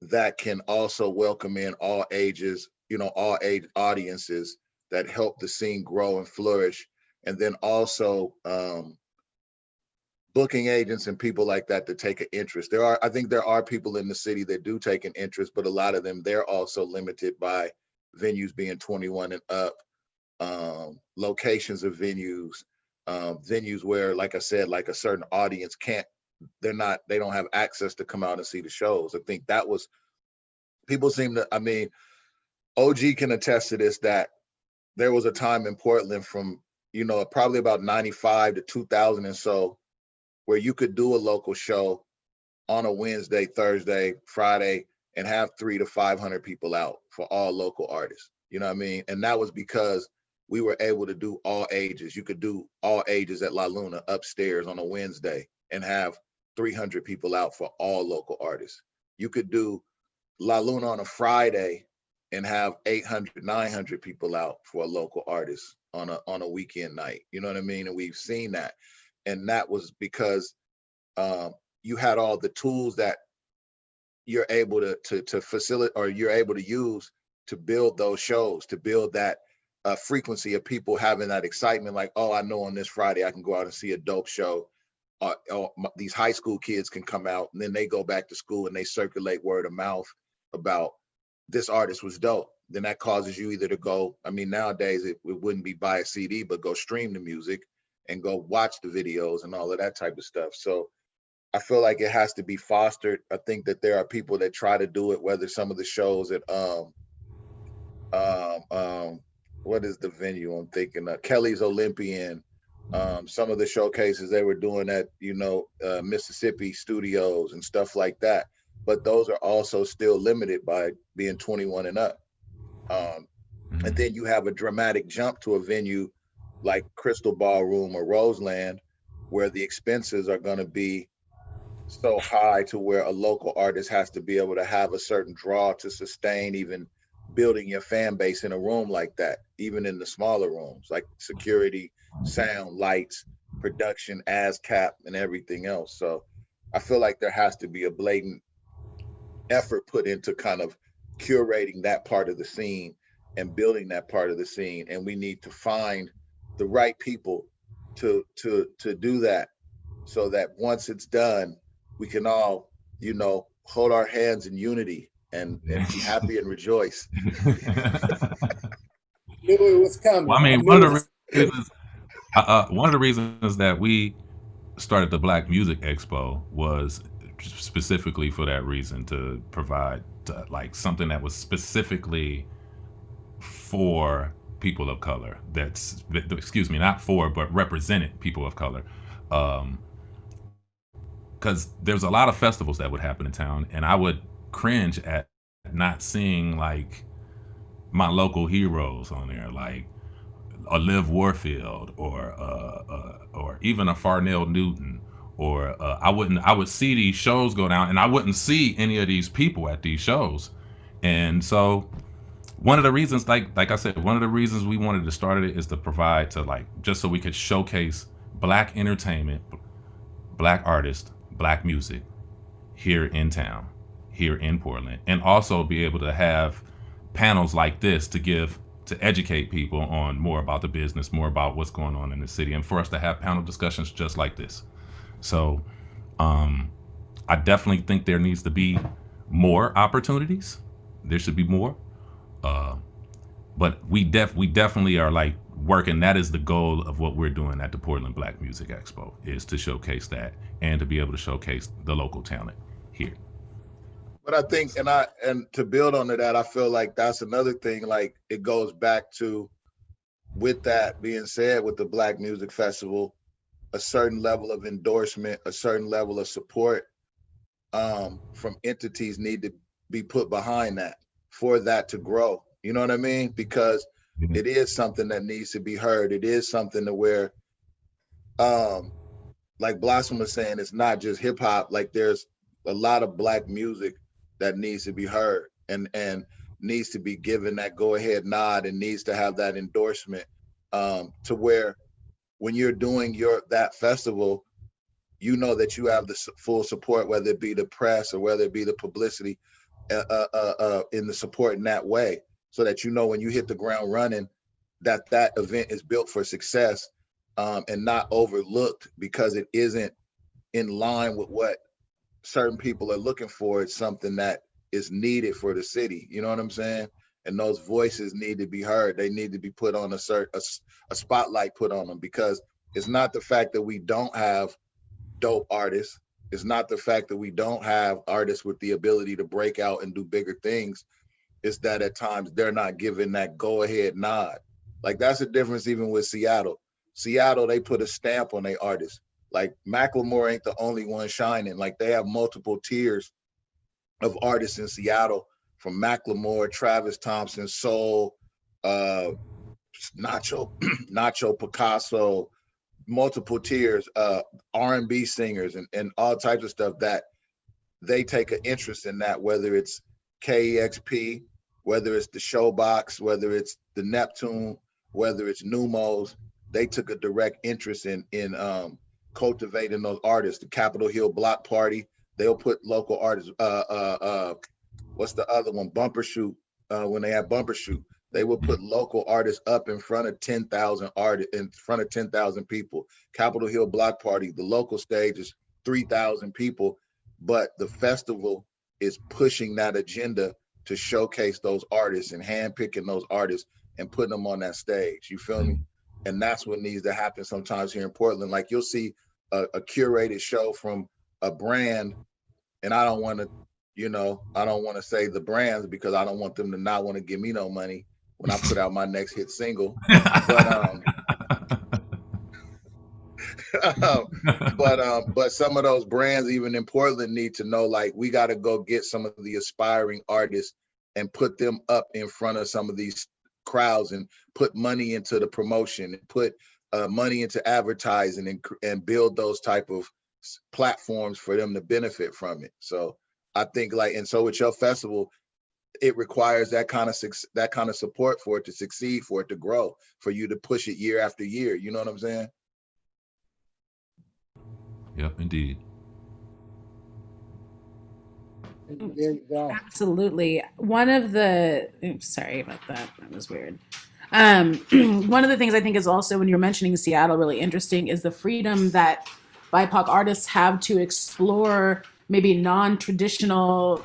that can also welcome in all ages, all age audiences that help the scene grow and flourish. And then also booking agents and people like that to take an interest. I think there are people in the city that do take an interest, but a lot of them, they're also limited by venues being 21 and up, locations of venues, venues where, like I said, like a certain audience they don't have access to come out and see the shows. I think that was, people seem to, I mean, OG can attest to this, that there was a time in Portland from, probably about 95 to 2000 and so, where you could do a local show on a Wednesday, Thursday, Friday, and have 300 to 500 people out for all local artists. You know what I mean? And that was because we were able to do all ages. You could do all ages at La Luna upstairs on a Wednesday and have 300 people out for all local artists. You could do La Luna on a Friday and have 800, 900 people out for a local artist on a weekend night. You know what I mean? And we've seen that. And that was because you had all the tools that you're able to facilitate, or you're able to use to build those shows, to build that frequency of people having that excitement, like, oh, I know on this Friday I can go out and see a dope show. These high school kids can come out, and then they go back to school and they circulate word of mouth about this artist was dope. Then that causes you either to go, I mean, nowadays it wouldn't be buy a CD, but go stream the music and go watch the videos and all of that type of stuff. So I feel like it has to be fostered. I think that there are people that try to do it, whether some of the shows at what is the venue I'm thinking of? Kelly's Olympian, some of the showcases they were doing at, Mississippi studios and stuff like that. But those are also still limited by being 21 and up. And then you have a dramatic jump to a venue like Crystal Ballroom or Roseland, where the expenses are going to be so high to where a local artist has to be able to have a certain draw to sustain even building your fan base in a room like that, even in the smaller rooms, like security, sound, lights, production, ASCAP, and everything else. So I feel like there has to be a blatant effort put into kind of curating that part of the scene and building that part of the scene. And we need to find the right people to do that, so that once it's done, we can all, hold our hands in unity and be happy and rejoice. Knew it was coming. Well, I mean, knew it was- one of the reasons that we started the Black Music Expo was specifically for that reason, to provide like something that was specifically for people of color. That's, excuse me, not for, but represented people of color. Because there's a lot of festivals that would happen in town, and I would cringe at not seeing like my local heroes on there, like a Liv Warfield or even a Farnell Newton, or I would see these shows go down and I wouldn't see any of these people at these shows. And so one of the reasons, like I said, one of the reasons we wanted to start it is to provide, to like, just so we could showcase Black entertainment, Black artists, Black music here in town, here in Portland, and also be able to have panels like this to educate people on more about the business, more about what's going on in the city, and for us to have panel discussions just like this. So I definitely think there needs to be more opportunities. There should be more. But we definitely are like working. That is the goal of what we're doing at the Portland Black Music Expo, is to showcase that and to be able to showcase the local talent here. But I think, and to build on to that, I feel like that's another thing. Like, it goes back to, with that being said, with the Black Music Festival, a certain level of endorsement, a certain level of support from entities need to be put behind that for that to grow. You know what I mean? Because it is something that needs to be heard. It is something to where, like Blossom was saying, it's not just hip hop. Like, there's a lot of Black music that needs to be heard. And needs to be given that go ahead nod and needs to have that endorsement, to where when you're doing that festival, you know that you have the full support, whether it be the press or whether it be the publicity, in the support in that way, so that you know when you hit the ground running, that event is built for success, and not overlooked because it isn't in line with what certain people are looking for. It's something that is needed for the city. You know what I'm saying? And those voices need to be heard. They need to be put on a spotlight put on them, because it's not the fact that we don't have dope artists. It's not the fact that we don't have artists with the ability to break out and do bigger things. It's that at times they're not given that go ahead nod. Like, that's the difference even with Seattle. Seattle, they put a stamp on their artists. Like, Macklemore ain't the only one shining. Like, they have multiple tiers of artists in Seattle, from Macklemore, Travis Thompson, Soul, Nacho, Nacho Picasso, multiple tiers, R&B singers, and all types of stuff that they take an interest in that, whether it's KEXP, whether it's the Showbox, whether it's the Neptune, whether it's Numos. They took a direct interest in cultivating those artists. The Capitol Hill Block Party, they'll put local artists. What's the other one? Bumper Shoot. When they had Bumper Shoot, they would put local artists up in front of 10,000 artists, in front of 10,000 people. Capitol Hill Block Party, the local stage is 3,000 people, but the festival is pushing that agenda to showcase those artists and handpicking those artists and putting them on that stage. You feel me? And that's what needs to happen sometimes here in Portland. Like, you'll see a curated show from a brand, and I don't want to, I don't want to say the brands because I don't want them to not want to give me no money when I put out my next hit single. But some of those brands, even in Portland, need to know, like, we got to go get some of the aspiring artists and put them up in front of some of these crowds and put money into the promotion and put money into advertising and build those type of platforms for them to benefit from it. So I think, like, and so with your festival, it requires that kind of support for it to succeed, for it to grow, for you to push it year after year. You know what I'm saying? Yep, indeed. There you go. Absolutely. Sorry about that. That was weird. One of the things I think is also, when you're mentioning Seattle, really interesting is the freedom that BIPOC artists have to explore maybe non-traditional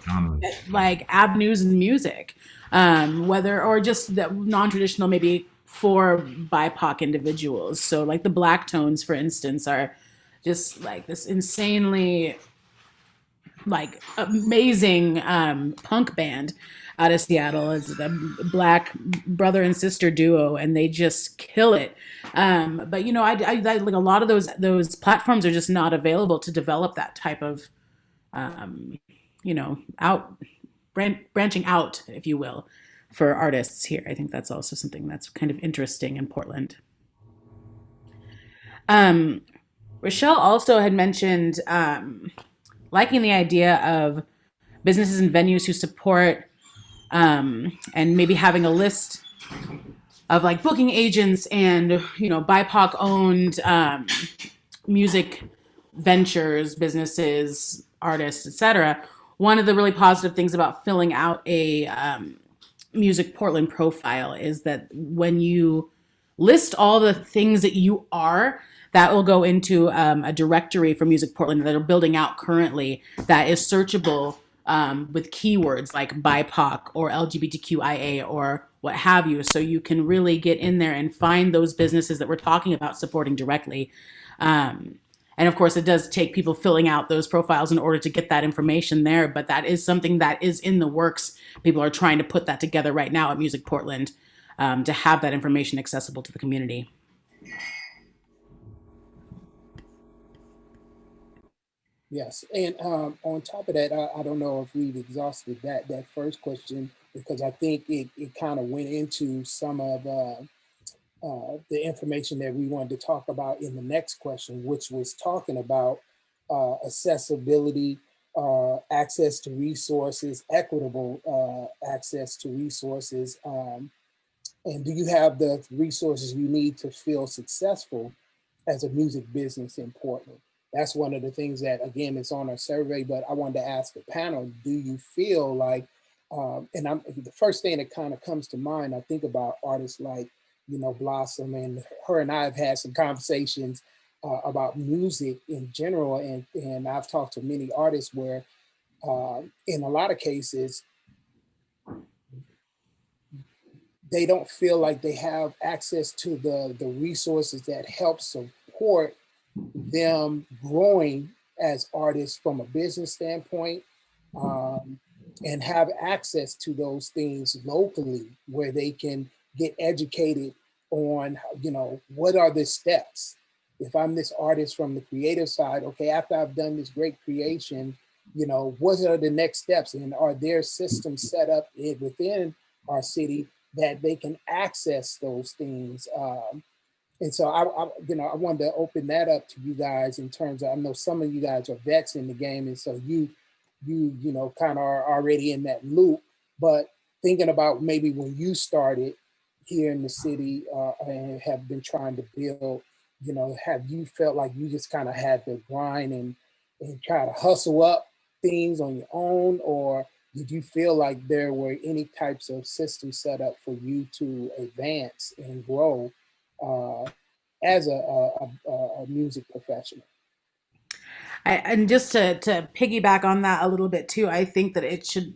like avenues in music, or just the non-traditional maybe for BIPOC individuals. So like the Black Tones, for instance, are just like this insanely like amazing punk band out of Seattle. It's a Black brother and sister duo, and they just kill it. But I like a lot of those platforms are just not available to develop that type of branching out, if you will, for artists here. I think that's also something that's kind of interesting in Portland. Rochelle also had mentioned liking the idea of businesses and venues who support and maybe having a list of like booking agents and BIPOC owned music ventures, businesses, artists, etc. One of the really positive things about filling out a MusicPortland profile is that when you list all the things that you are, that will go into a directory for MusicPortland that are building out currently that is searchable with keywords like BIPOC or LGBTQIA or what have you. So you can really get in there and find those businesses that we're talking about supporting directly. And of course, it does take people filling out those profiles in order to get that information there. But that is something that is in the works. People are trying to put that together right now at MusicPortland to have that information accessible to the community. Yes, and on top of that, I don't know if we've exhausted that first question, because I think it kind of went into some of the information that we wanted to talk about in the next question, which was talking about accessibility access to resources, equitable access to resources, and do you have the resources you need to feel successful as a music business in Portland? That's one of the things that, again, is on our survey, but I wanted to ask the panel, do you feel like, the first thing that kind of comes to mind, I think about artists like, Blossom, and her and I have had some conversations about music in general. And I've talked to many artists where in a lot of cases, they don't feel like they have access to the resources that help support them growing as artists from a business standpoint, and have access to those things locally where they can get educated on, what are the steps? If I'm this artist from the creative side, okay, after I've done this great creation, what are the next steps? And are there systems set up within our city that they can access those things? And so I wanted to open that up to you guys in terms of, I know some of you guys are vets in the game, and so you kind of are already in that loop. But thinking about maybe when you started here in the city and have been trying to build, have you felt like you just kind of had to grind and try to hustle up things on your own, or did you feel like there were any types of systems set up for you to advance and grow as a music professional? And just to piggyback on that a little bit too, I think that it should,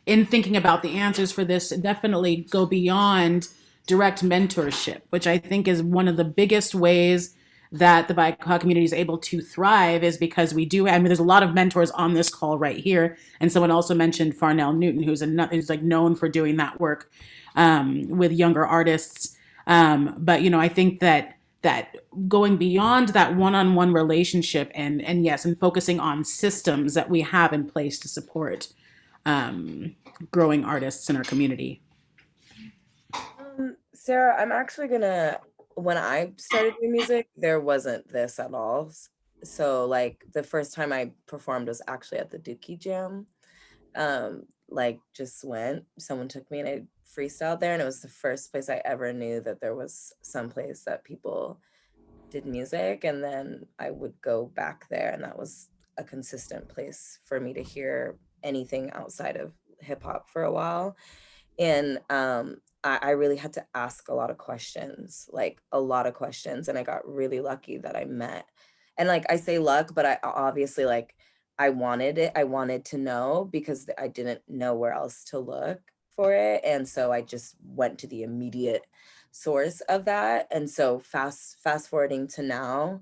in thinking about the answers for this, definitely go beyond direct mentorship, which I think is one of the biggest ways that the BIPOC community is able to thrive, is because we do. I mean, there's a lot of mentors on this call right here, and someone also mentioned Farnell Newton, who's like known for doing that work with younger artists. But I think that going beyond that one-on-one relationship and yes, and focusing on systems that we have in place to support growing artists in our community. Sarah, I'm actually when I started doing music, there wasn't this at all. So like the first time I performed was actually at the Dookie Jam. Someone took me and I freestyled there, and it was the first place I ever knew that there was some place that people did music. And then I would go back there, and that was a consistent place for me to hear anything outside of hip hop for a while. And I really had to ask a lot of questions, and I got really lucky that I met. And like I say luck, but I obviously I wanted it. I wanted to know because I didn't know where else to look for it. And so I just went to the immediate source of that. And so fast forwarding to now,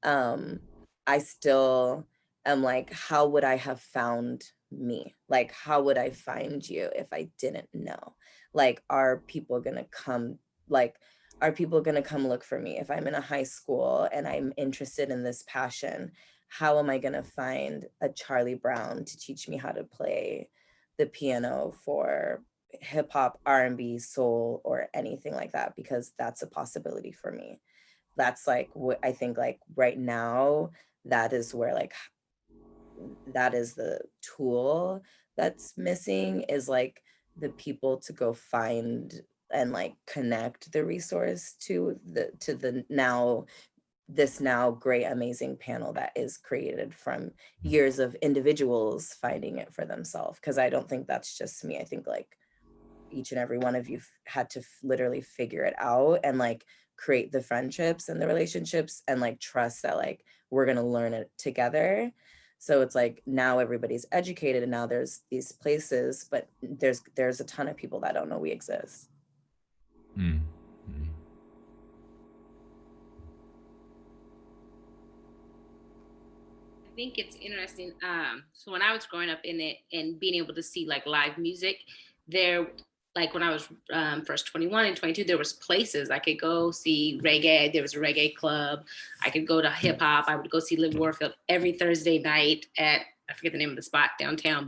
I still am like, how would I have found me? Like, how would I find you if I didn't know? Like, are people gonna come look for me if I'm in a high school and I'm interested in this passion? How am I gonna find a Charlie Brown to teach me how to play the piano for hip hop, R&B, soul, or anything like that? Because that's a possibility for me. That's like what I think, like right now, that is where that is the tool that's missing, is like the people to go find and like connect the resource to the now great, amazing panel that is created from years of individuals finding it for themselves. Because I don't think that's just me. I think like each and every one of you had to literally figure it out and like create the friendships and the relationships and like trust that like we're gonna learn it together. So it's like now everybody's educated and now there's these places, but there's a ton of people that don't know we exist. Mm. I think it's interesting. So when I was growing up in it and being able to see like live music, there, like when I was first 21 and 22, there was places I could go see reggae. There was a reggae club. I could go to hip hop. I would go see Liv Warfield every Thursday night at, I forget the name of the spot downtown,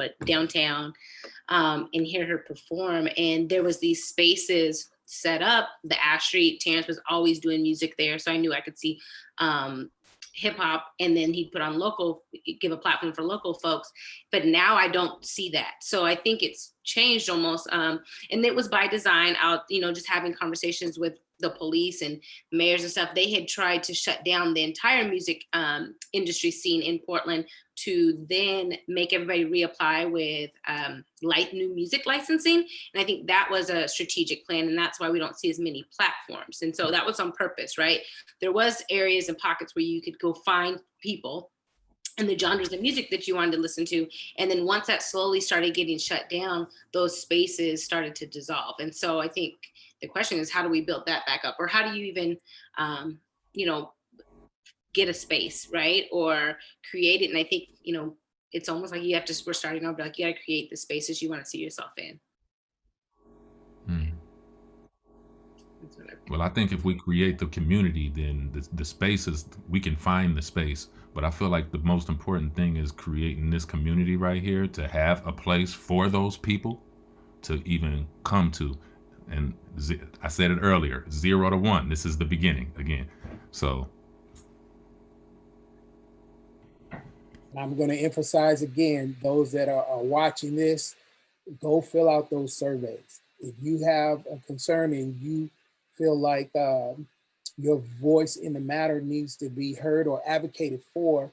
and hear her perform. And there was these spaces set up. The Ash Street, Terrence was always doing music there. So I knew I could see hip hop, and then he'd put on local, give a platform for local folks. But now I don't see that. So I think it's changed almost. And it was by design out, just having conversations with the police and mayors and stuff. They had tried to shut down the entire music industry scene in Portland to then make everybody reapply with light new music licensing. And I think that was a strategic plan. And that's why we don't see as many platforms. And so that was on purpose, right? There was areas and pockets where you could go find people and the genres of music that you wanted to listen to. And then once that slowly started getting shut down, those spaces started to dissolve. And so I think the question is, how do we build that back up? Or how do you even, get a space, right? Or create it. And I think, it's almost like we're starting over, like you gotta create the spaces you want to see yourself in. Well, I think if we create the community, then the spaces, we can find the space. But I feel like the most important thing is creating this community right here to have a place for those people to even come to. And I said it earlier, 0 to 1. This is the beginning again. So I'm going to emphasize again, those that are watching this, go fill out those surveys. If you have a concern and you feel like your voice in the matter needs to be heard or advocated for,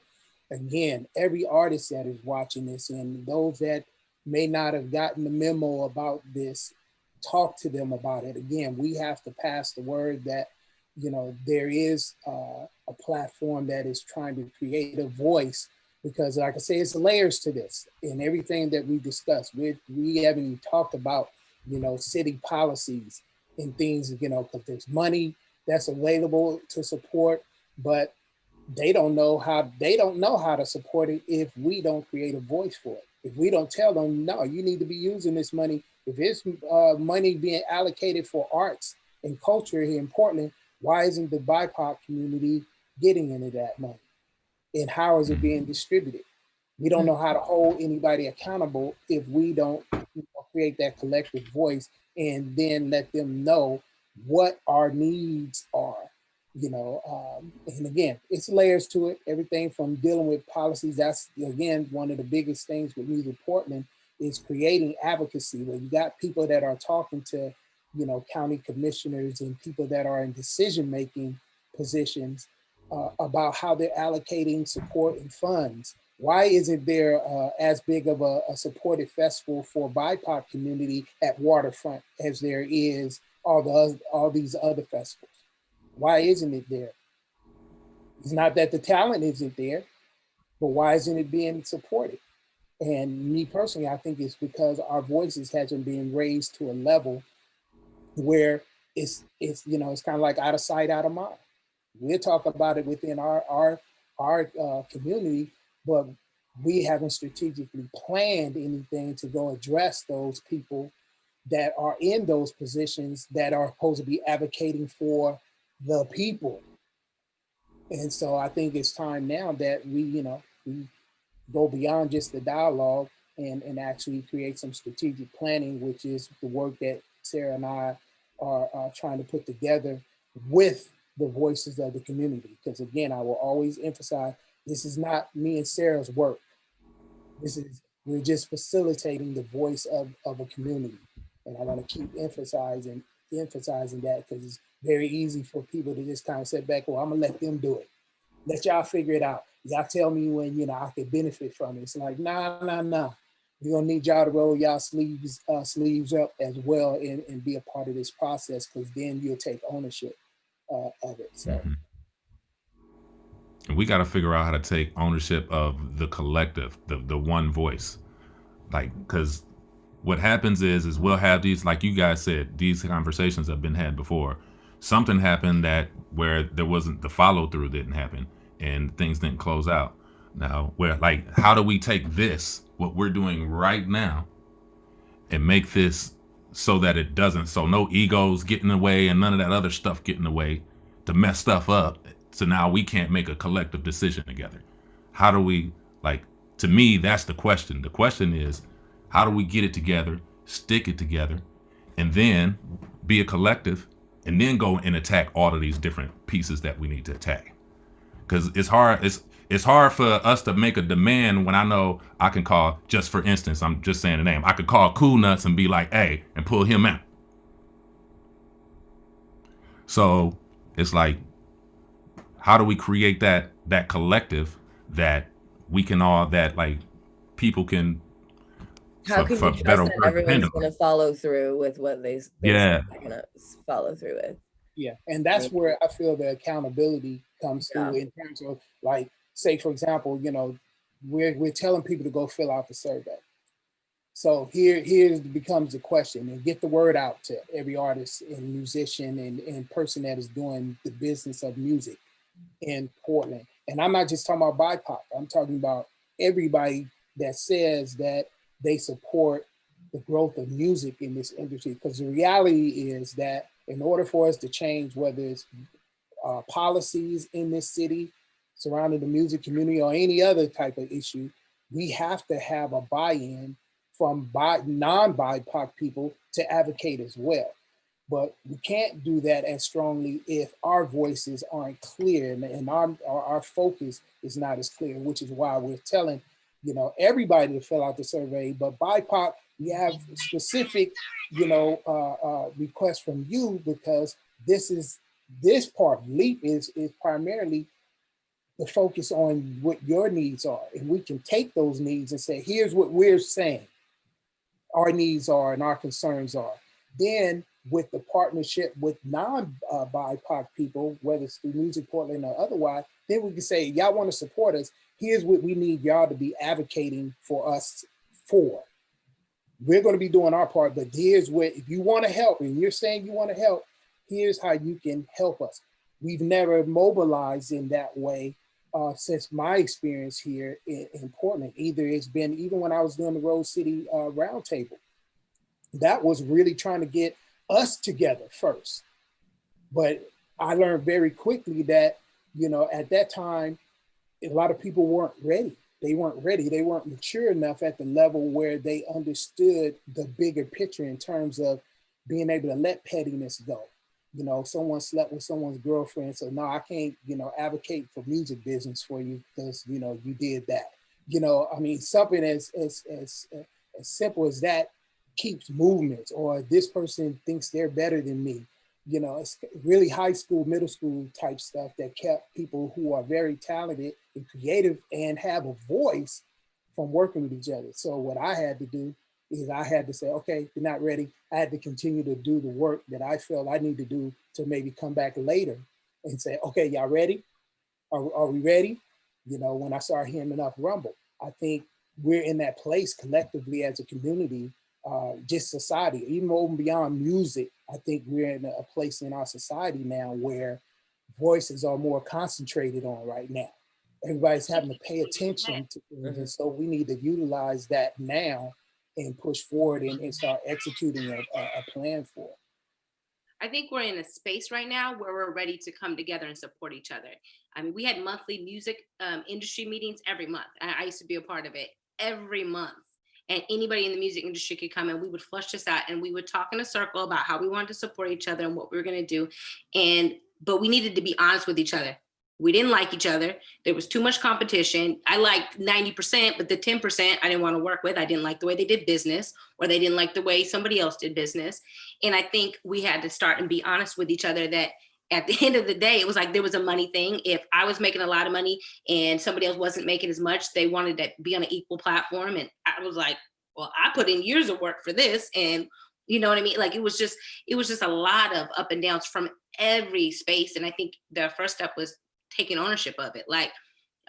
again, every artist that is watching this and those that may not have gotten the memo about this, talk to them about it. Again, we have to pass the word that, there is a platform that is trying to create a voice, because like I say, it's layers to this and everything that we discussed. We haven't even talked about, city policies and things, because there's money that's available to support, but they don't know how to support it if we don't create a voice for it. If we don't tell them, no, you need to be using this money. If it's money being allocated for arts and culture here in Portland, why isn't the BIPOC community getting into that money? And how is it being distributed? We don't know how to hold anybody accountable if we don't create that collective voice and then let them know what our needs are. And again, it's layers to it. Everything from dealing with policies. That's again one of the biggest things with MusicPortland is creating advocacy, where you got people that are talking to, county commissioners and people that are in decision-making positions about how they're allocating support and funds. Why isn't there as big of a supported festival for BIPOC community at Waterfront as there is all these other festivals? Why isn't it there? It's not that the talent isn't there, but why isn't it being supported? And me personally, I think it's because our voices hasn't been raised to a level where it's kind of like out of sight, out of mind. We'll talk about it within our community, but we haven't strategically planned anything to go address those people that are in those positions that are supposed to be advocating for the people. And so I think it's time now that we go beyond just the dialogue and actually create some strategic planning, which is the work that Sarah and I are trying to put together with the voices of the community. Because again, I will always emphasize, this is not me and Sarah's work. We're just facilitating the voice of a community. And I want to keep emphasizing that, because it's very easy for people to just kind of sit back, well, I'm gonna let them do it. Let y'all figure it out. Y'all tell me when, I could benefit from it. It's like, nah. We're gonna need y'all to roll y'all sleeves up as well and be a part of this process, because then you'll take ownership of it. So. And we got to figure out how to take ownership of the collective, the one voice. Like, because what happens is we'll have these, like you guys said, these conversations have been had before. Something happened where there wasn't, the follow through didn't happen and things didn't close out. Now, how do we take this, what we're doing right now, and make this so that it doesn't, so no egos get in the way and none of that other stuff get in the way to mess stuff up. So now we can't make a collective decision together. How do we, to me, that's the question. The question is, how do we get it together, stick it together, and then be a collective, and then go and attack all of these different pieces that we need to attack? because it's hard for us to make a demand when I know I can call, just for instance, I'm just saying the name, I could call Cool Nuts and be like, hey, and pull him out. So it's like, how do we create that collective that we can all, that like people can, How can for you trust better that word, depend everyone's on? going to follow through with what they say Yeah. they're going to follow through with? Yeah, and that's where I feel the accountability comes through in terms of, like, say for example, we're telling people to go fill out the survey. So here becomes the question, and get the word out to every artist and musician and person that is doing the business of music in Portland. And I'm not just talking about BIPOC. I'm talking about everybody that says that they support the growth of music in this industry. Because the reality is that in order for us to change, whether it's policies in this city surrounding the music community or any other type of issue, we have to have a buy-in from non-BIPOC people to advocate as well. But we can't do that as strongly if our voices aren't clear and our focus is not as clear, which is why we're telling everybody to fill out the survey. But BIPOC, we have specific requests from you, because this part, LEAP, is primarily the focus on what your needs are. And we can take those needs and say, here's what we're saying our needs are and our concerns are. Then with the partnership with non-BIPOC people, whether it's through MusicPortland or otherwise, then we can say, y'all want to support us, here's what we need y'all to be advocating for us for. We're going to be doing our part, but here's what, if you want to help and you're saying you want to help, here's how you can help us. We've never mobilized in that way since my experience here in Portland. Either it's been, even when I was doing the Rose City Roundtable, that was really trying to get us together first. But I learned very quickly that, at that time, a lot of people weren't ready. They weren't ready. They weren't mature enough at the level where they understood the bigger picture in terms of being able to let pettiness go. Someone slept with someone's girlfriend, so no, I can't, advocate for music business for you because, you did that. Something as simple as that keeps movements, or this person thinks they're better than me. It's really high school, middle school type stuff that kept people who are very talented and creative and have a voice from working with each other. So what I had to do is I had to say, okay, you're not ready. I had to continue to do the work that I felt I need to do to maybe come back later and say, okay, y'all ready? Are we ready? When I start hearing enough rumble, I think we're in that place collectively as a community, just society, even over beyond music. I think we're in a place in our society now where voices are more concentrated on right now. Everybody's having to pay attention to things. And so we need to utilize that now and push forward and start executing a plan for it. I think we're in a space right now where we're ready to come together and support each other. I mean, we had monthly music industry meetings every month. I used to be a part of it every month. And anybody in the music industry could come and we would flush this out and we would talk in a circle about how we wanted to support each other and what we were going to do. But we needed to be honest with each other. We didn't like each other. There was too much competition. I liked 90%, but the 10% I didn't want to work with. I didn't like the way they did business, or they didn't like the way somebody else did business. And I think we had to start and be honest with each other that at the end of the day, it was like there was a money thing. If I was making a lot of money and somebody else wasn't making as much, they wanted to be on an equal platform. And I was like, well, I put in years of work for this. And you know what I mean? Like it was just a lot of up and downs from every space. And I think the first step was taking ownership of it. Like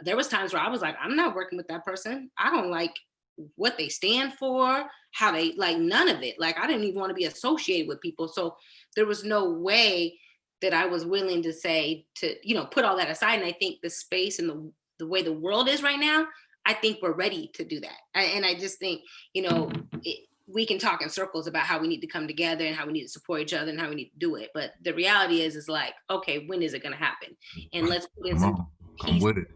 there was times where I was like, I'm not working with that person. I don't like what they stand for, how they, like, none of it. Like I didn't even want to be associated with people. So there was no way that I was willing to say to, put all that aside. And I think the space and the way the world is right now, I think we're ready to do that. And I just think, we can talk in circles about how we need to come together and how we need to support each other and how we need to do it. But the reality is like, okay, when is it going to happen? And let's put in some I'm with it.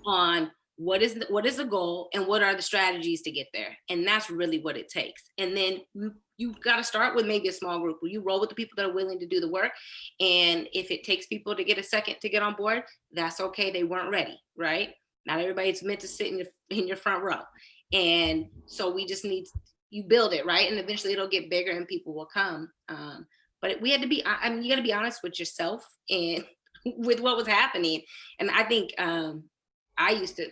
on what is the goal and what are the strategies to get there? And that's really what it takes. And then you got to start with maybe a small group where you roll with the people that are willing to do the work. And if it takes people to get a second to get on board, that's okay. They weren't ready, right? Not everybody's meant to sit in your front row. And so we just need, you build it, right? And eventually it'll get bigger and people will come. But we had to be, I mean, you got to be honest with yourself and with what was happening. And I think I used to,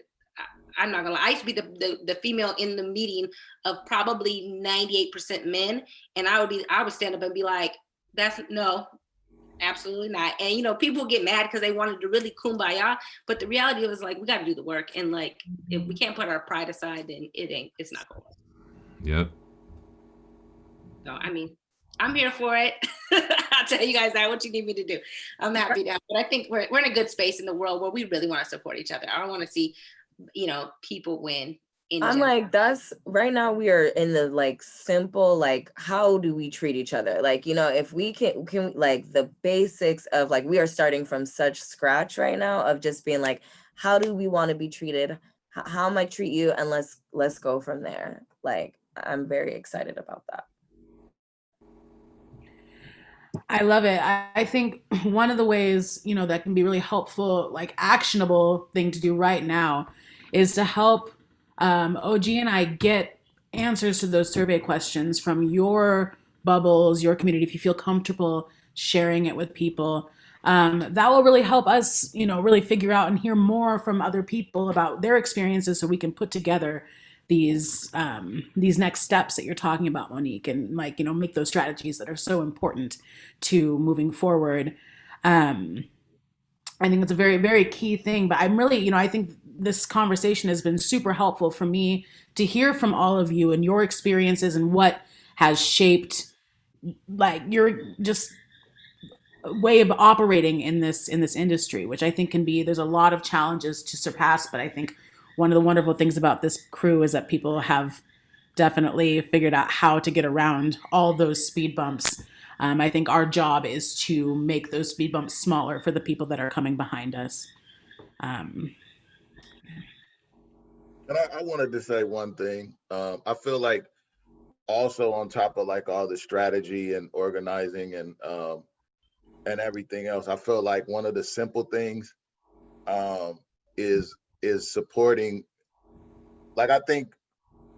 I'm not gonna lie, I used to be the female in the meeting of probably 98% men. And I would stand up and be like, that's no, absolutely not. And you know, people get mad because they wanted to really kumbaya, but the reality was like, we got to do the work. And like, if we can't put our pride aside, then it's not going to work. Yep. So, I mean, I'm here for it. I'll tell you guys that, what you need me to do. I'm happy to, but I think we're in a good space in the world where we really want to support each other. I don't want to see, you know, people win. I'm like, that's right now we are in the like simple, like, how do we treat each other? Like, you know, if we can like the basics of like, we are starting from such scratch right now of just being like, how do we want to be treated? How am I treat you? And let's go from there. Like, I'm very excited about that. I love it. I think one of the ways, you know, that can be really helpful, like actionable thing to do right now is to help OG and I get answers to those survey questions from your bubbles, your community, if you feel comfortable sharing it with people. That will really help us, you know, really figure out and hear more from other people about their experiences so we can put together these next steps that you're talking about, Monique, and like, you know, make those strategies that are so important to moving forward. I think it's a very, very key thing, but I'm really, you know, I think this conversation has been super helpful for me to hear from all of you and your experiences and what has shaped like your just way of operating in this industry, which I think can be, there's a lot of challenges to surpass, but I think one of the wonderful things about this crew is that people have definitely figured out how to get around all those speed bumps. I think our job is to make those speed bumps smaller for the people that are coming behind us. And I wanted to say one thing. I feel like also on top of like all the strategy and organizing and everything else, I feel like one of the simple things is supporting. Like, I think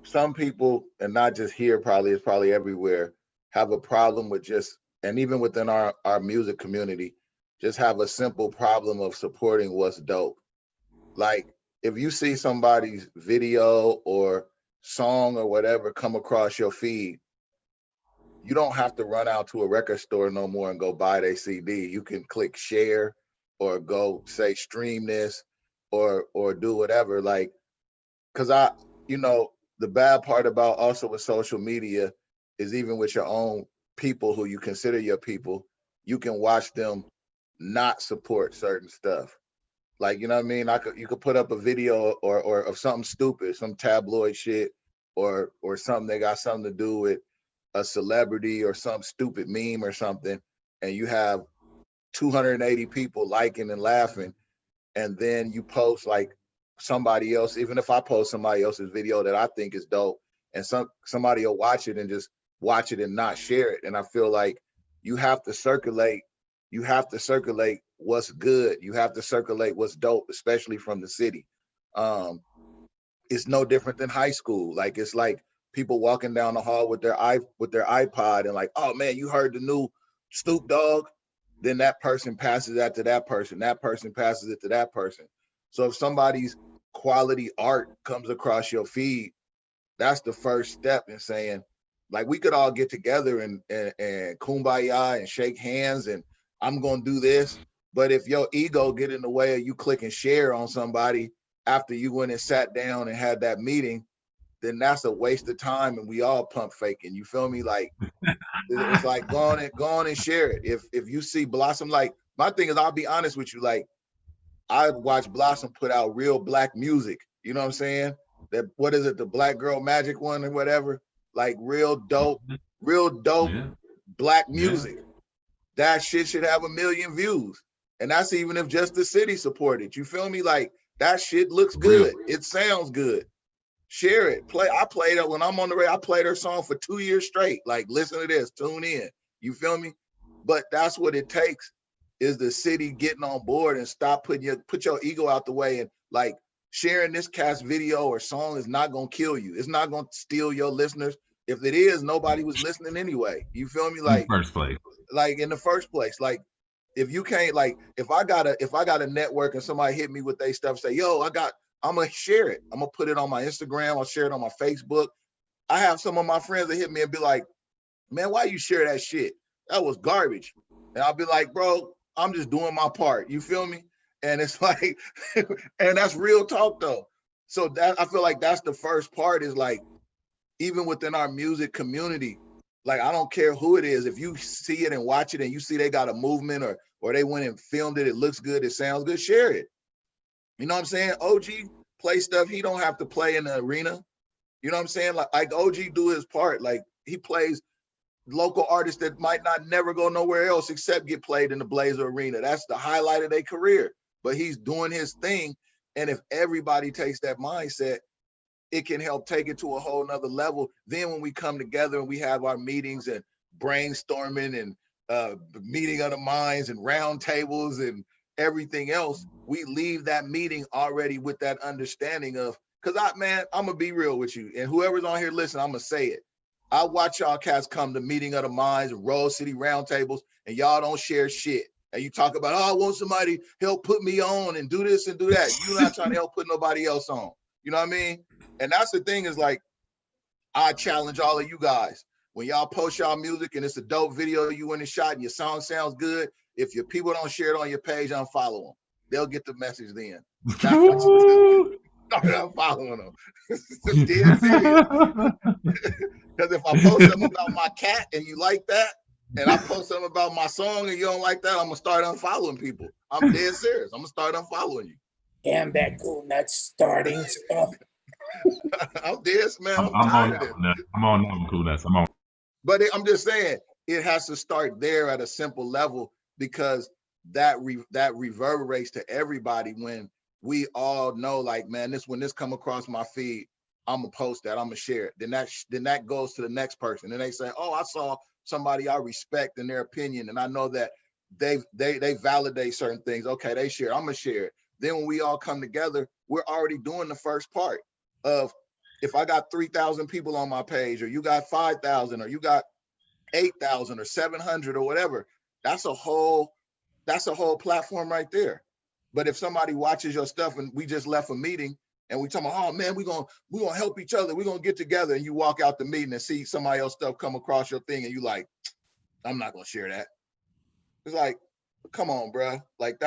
some people, and not just here, it's probably everywhere, have a problem with just, and even within our music community, just have a simple problem of supporting what's dope. Like, if you see somebody's video or song or whatever come across your feed, you don't have to run out to a record store no more and go buy their CD. You can click share or go say stream this or do whatever. Like, cause you know, the bad part about also with social media is even with your own people who you consider your people, you can watch them not support certain stuff. Like, you know what I mean? You could put up a video or of something stupid, some tabloid shit or something that got something to do with a celebrity or some stupid meme or something, and you have 280 people liking and laughing, and then you post like somebody else, even if I post somebody else's video that I think is dope, and somebody will watch it and just watch it and not share it. And I feel like you have to circulate what's good. You have to circulate what's dope, especially from the city. It's no different than high school. Like, it's like people walking down the hall with their iPod and like, oh man, you heard the new Snoop Dogg? Then that person passes that to that person. That person passes it to that person. So if somebody's quality art comes across your feed, that's the first step in saying, like, we could all get together and kumbaya and shake hands and I'm gonna do this. But if your ego get in the way of you clicking share on somebody after you went and sat down and had that meeting, then that's a waste of time and we all pump faking. You feel me? Like, it's like go on and share it. If you see Blossom, like, my thing is, I'll be honest with you, like, I watch Blossom put out real Black music. You know what I'm saying? That, what is it, the Black Girl Magic one or whatever? Like, real dope yeah. Black music. Yeah. That shit should have 1 million views. And that's even if just the city support it. You feel me? Like, That shit looks Real. good. It sounds good. Share it. I played it when I'm on the radio. I played her song for 2 years straight. Like, listen to this, tune in. You feel me? But that's what it takes, is the city getting on board and stop put your ego out the way, and like sharing this cast video or song is not gonna kill you. It's not gonna steal your listeners. If it is, nobody was listening anyway. You feel me? Like, in the first place. Like in the first place, like if you can't, like if I got a network and somebody hit me with their stuff, say, yo, I'm gonna share it. I'm gonna put it on my Instagram. I'll share it on my Facebook. I have some of my friends that hit me and be like, man, why you share that shit? That was garbage. And I'll be like, bro, I'm just doing my part. You feel me? And it's like, and that's real talk though. So that, I feel like that's the first part, is like, even within our music community, like, I don't care who it is. If you see it and watch it and you see they got a movement, or they went and filmed it, it looks good, it sounds good, share it. You know what I'm saying? OG play stuff he don't have to play in the arena. You know what I'm saying? Like OG do his part. Like, he plays local artists that might not never go nowhere else except get played in the Blazer Arena. That's the highlight of their career. But he's doing his thing. And if everybody takes that mindset, it can help take it to a whole nother level. Then when we come together and we have our meetings and brainstorming and meeting of the minds and round tables and everything else, we leave that meeting already with that understanding of, because I'm gonna be real with you, and whoever's on here listening, I'm gonna say it. I watch y'all cats come to meeting of the minds and Rose City roundtables, and y'all don't share shit. And you talk about, oh, I want somebody help put me on and do this and do that. You're not trying to help put nobody else on. You know what I mean? And that's the thing, is like, I challenge all of you guys, when y'all post y'all music and it's a dope video you went and shot and your song sounds good, if your people don't share it on your page, unfollow them. They'll get the message then. That's what you do. Start unfollowing them. Dead serious. Because if I post something about my cat and you like that, and I post something about my song and you don't like that, I'm gonna start unfollowing people. I'm dead serious. I'm gonna start unfollowing you. Damn that cool nut starting stuff. I'm dead, man. I'm on tired of it. I'm on them, cool nuts. I'm on. But I'm just saying, it has to start there at a simple level, because that reverberates to everybody when we all know, like, man, when this come across my feed, I'm gonna post that, I'm gonna share it. Then that goes to the next person, and they say, oh, I saw somebody I respect in their opinion, and I know that they validate certain things. Okay, they share, I'm gonna share it. Then when we all come together, we're already doing the first part of, if I got 3,000 people on my page, or you got 5,000, or you got 8,000 or 700 or whatever, that's a whole platform right there. But if somebody watches your stuff, and we just left a meeting and we talking about, oh man, we're gonna help each other, we're gonna get together, and you walk out the meeting and see somebody else stuff come across your thing, and you like, I'm not gonna share that. It's like, come on, bro. Like,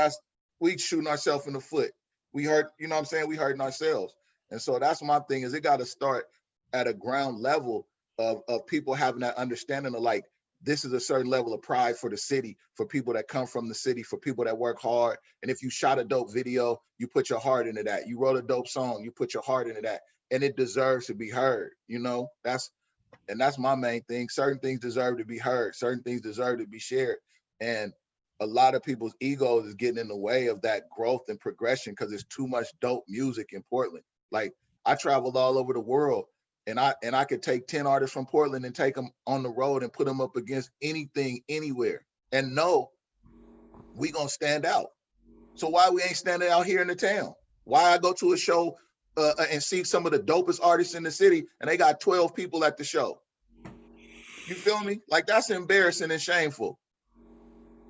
we shooting ourselves in the foot. We hurt, you know what I'm saying? We hurting ourselves. And so that's my thing, is it got to start at a ground level of people having that understanding of, like, this is a certain level of pride for the city, for people that come from the city, for people that work hard. And if you shot a dope video, you put your heart into that. You wrote a dope song, you put your heart into that, and it deserves to be heard. You know, that's my main thing. Certain things deserve to be heard. Certain things deserve to be shared. And a lot of people's egos is getting in the way of that growth and progression, because there's too much dope music in Portland. Like, I traveled all over the world, and I could take 10 artists from Portland and take them on the road and put them up against anything, anywhere, and know we gonna stand out. So why we ain't standing out here in the town? Why I go to a show and see some of the dopest artists in the city, and they got 12 people at the show? You feel me? Like, that's embarrassing and shameful.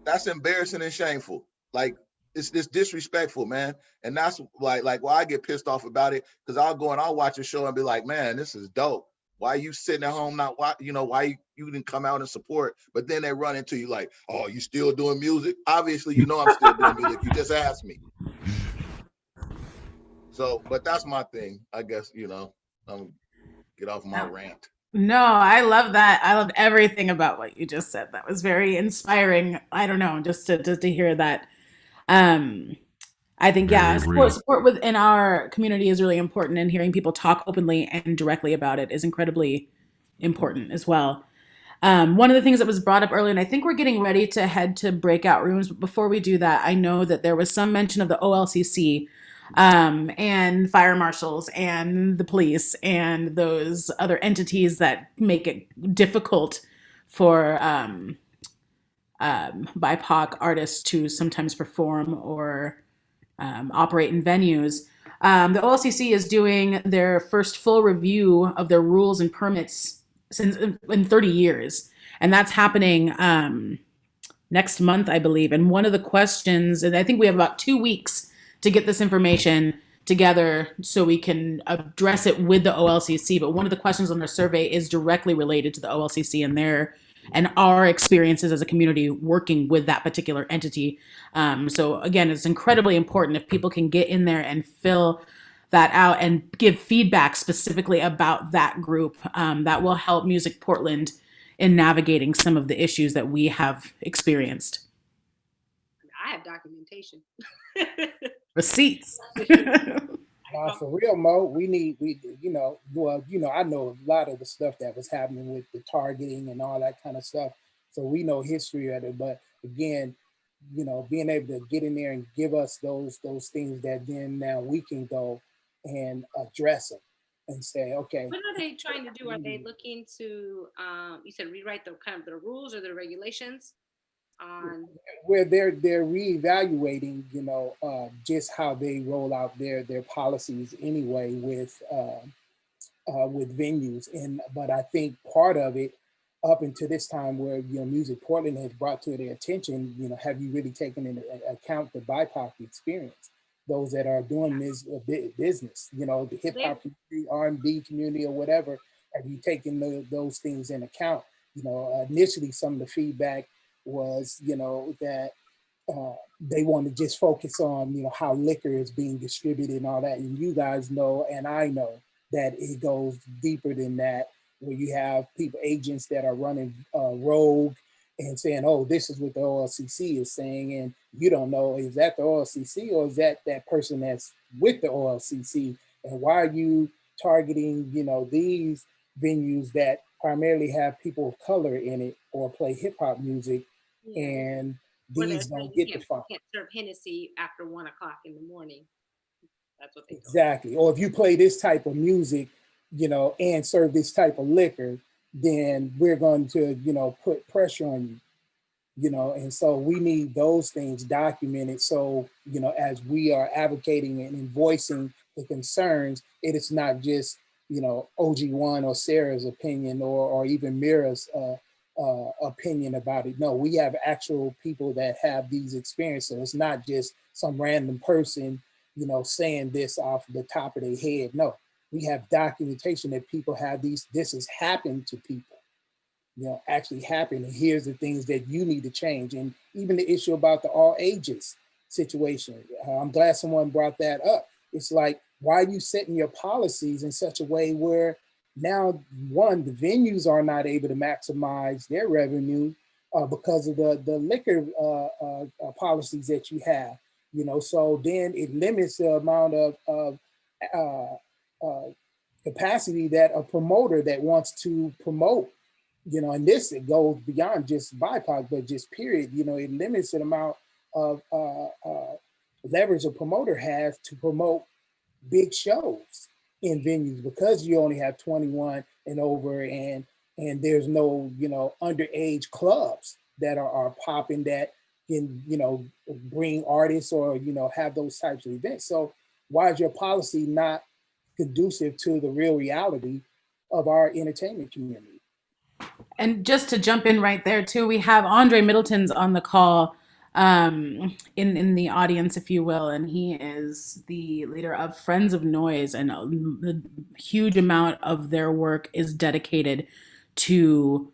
That's embarrassing and shameful. Like, it's disrespectful, man. And that's like why I get pissed off about it, because I'll go and I'll watch a show and be like, man, this is dope. Why are you sitting at home not watching? You know, why you didn't come out and support? But then they run into you like, oh, you still doing music? Obviously, you know I'm still doing music. You just asked me. So, but that's my thing, I guess. You know, get off my rant. No, I love that. I loved everything about what you just said. That was very inspiring. I don't know, just to hear that. I think, yeah, support within our community is really important, and hearing people talk openly and directly about it is incredibly important as well. One of the things that was brought up earlier, and I think we're getting ready to head to breakout rooms, but before we do that, I know that there was some mention of the OLCC. and fire marshals and the police and those other entities that make it difficult for BIPOC artists to sometimes perform or operate in venues. The OLCC is doing their first full review of their rules and permits since in 30 years, and that's happening next month, I believe. And one of the questions, and I think we have about 2 weeks to get this information together so we can address it with the OLCC. But one of the questions on their survey is directly related to the OLCC and our experiences as a community working with that particular entity. So again, it's incredibly important if people can get in there and fill that out and give feedback specifically about that group. That will help Music Portland in navigating some of the issues that we have experienced. I have documentation. Receipts. For real, Mo, I know a lot of the stuff that was happening with the targeting and all that kind of stuff. So we know history of it. But again, being able to get in there and give us those things that then now we can go and address them and say, okay. What are they trying to do? Are they looking to, you said rewrite the kind of the rules or the regulations? Where they're reevaluating, just how they roll out their policies anyway with venues. But I think part of it up until this time where Music Portland has brought to their attention, have you really taken into account the BIPOC experience? Those that are doing this business, the hip hop community, R&B community, or whatever. Have you taken those things in account? Initially some of the feedback was, that they want to just focus on, how liquor is being distributed and all that. And you guys know, and I know that it goes deeper than that, where you have agents that are running rogue and saying, oh, this is what the OLCC is saying. And you don't know, is that the OLCC or is that person that's with the OLCC? And why are you targeting, these venues that primarily have people of color in it or play hip hop music? Yeah. And these don't get the fun. You can't serve Hennessy after 1 o'clock in the morning. That's what they exactly. Or if you play this type of music, and serve this type of liquor, then we're going to, put pressure on you, and so we need those things documented. So, as we are advocating and voicing the concerns, it is not just, OG1 or Sarah's opinion or even Mira's opinion about it. No, we have actual people that have these experiences. So it's not just some random person, saying this off the top of their head. No, we have documentation that people have this has happened to people, actually happened. And here's the things that you need to change. And even the issue about the all ages situation. I'm glad someone brought that up. It's like, why are you setting your policies in such a way where now, one, the venues are not able to maximize their revenue because of the liquor policies that you have, so then it limits the amount of capacity that a promoter that wants to promote, and this, it goes beyond just BIPOC, but just period, it limits the amount of leverage a promoter has to promote big shows in venues because you only have 21 and over and there's no, underage clubs that are popping that can, bring artists or, have those types of events. So why is your policy not conducive to the real reality of our entertainment community? And just to jump in right there too, we have Andre Middleton's on the call in the audience, if you will, and he is the leader of Friends of Noise, and a huge amount of their work is dedicated to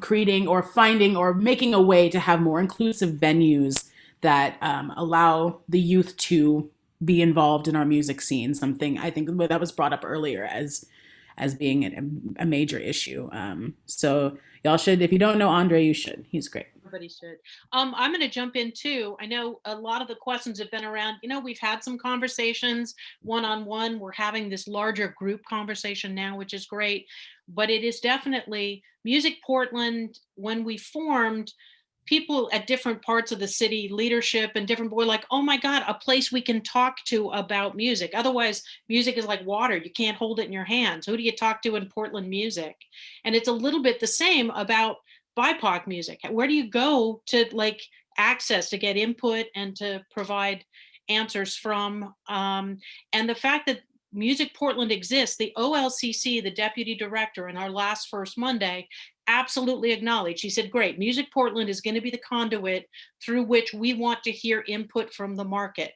creating or finding or making a way to have more inclusive venues that allow the youth to be involved in our music scene, something I think that was brought up earlier as being a major issue. So y'all should, if you don't know Andre, you should. He's great. Everybody should. I'm going to jump in too. I know a lot of the questions have been around, we've had some conversations one-on-one. We're having this larger group conversation now, which is great. But it is definitely Music Portland. When we formed, people at different parts of the city, leadership and different, were like, oh my God, a place we can talk to about music. Otherwise, music is like water. You can't hold it in your hands. Who do you talk to in Portland music? And it's a little bit the same about BIPOC music. Where do you go to like access, to get input and to provide answers from? And the fact that Music Portland exists, the OLCC, the deputy director, in our last First Monday, absolutely acknowledged. She said, great, Music Portland is going to be the conduit through which we want to hear input from the market.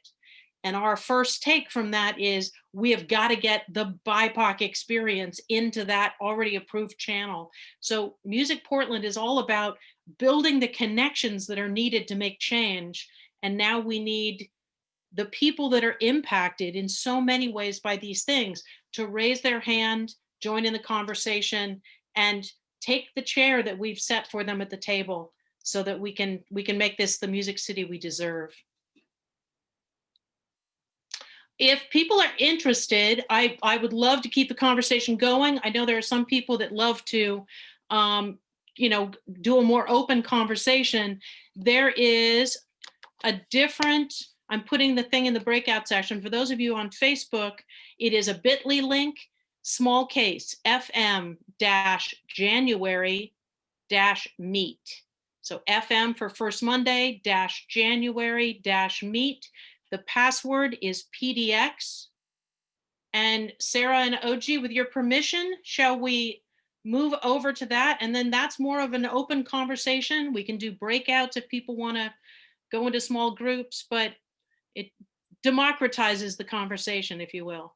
And our first take from that is we have got to get the BIPOC experience into that already approved channel. So Music Portland is all about building the connections that are needed to make change. And now we need the people that are impacted in so many ways by these things to raise their hand, join in the conversation, and take the chair that we've set for them at the table so that we can make this the music city we deserve. If people are interested, I would love to keep the conversation going. I know there are some people that love to do a more open conversation. There is a different, I'm putting the thing in the breakout section. For those of you on Facebook, it is a bit.ly link, small case, FM-January-meet. So FM for First Monday -January-meet. The password is PDX. And Sarah and OG, with your permission, shall we move over to that? And then that's more of an open conversation. We can do breakouts if people want to go into small groups, but it democratizes the conversation, if you will.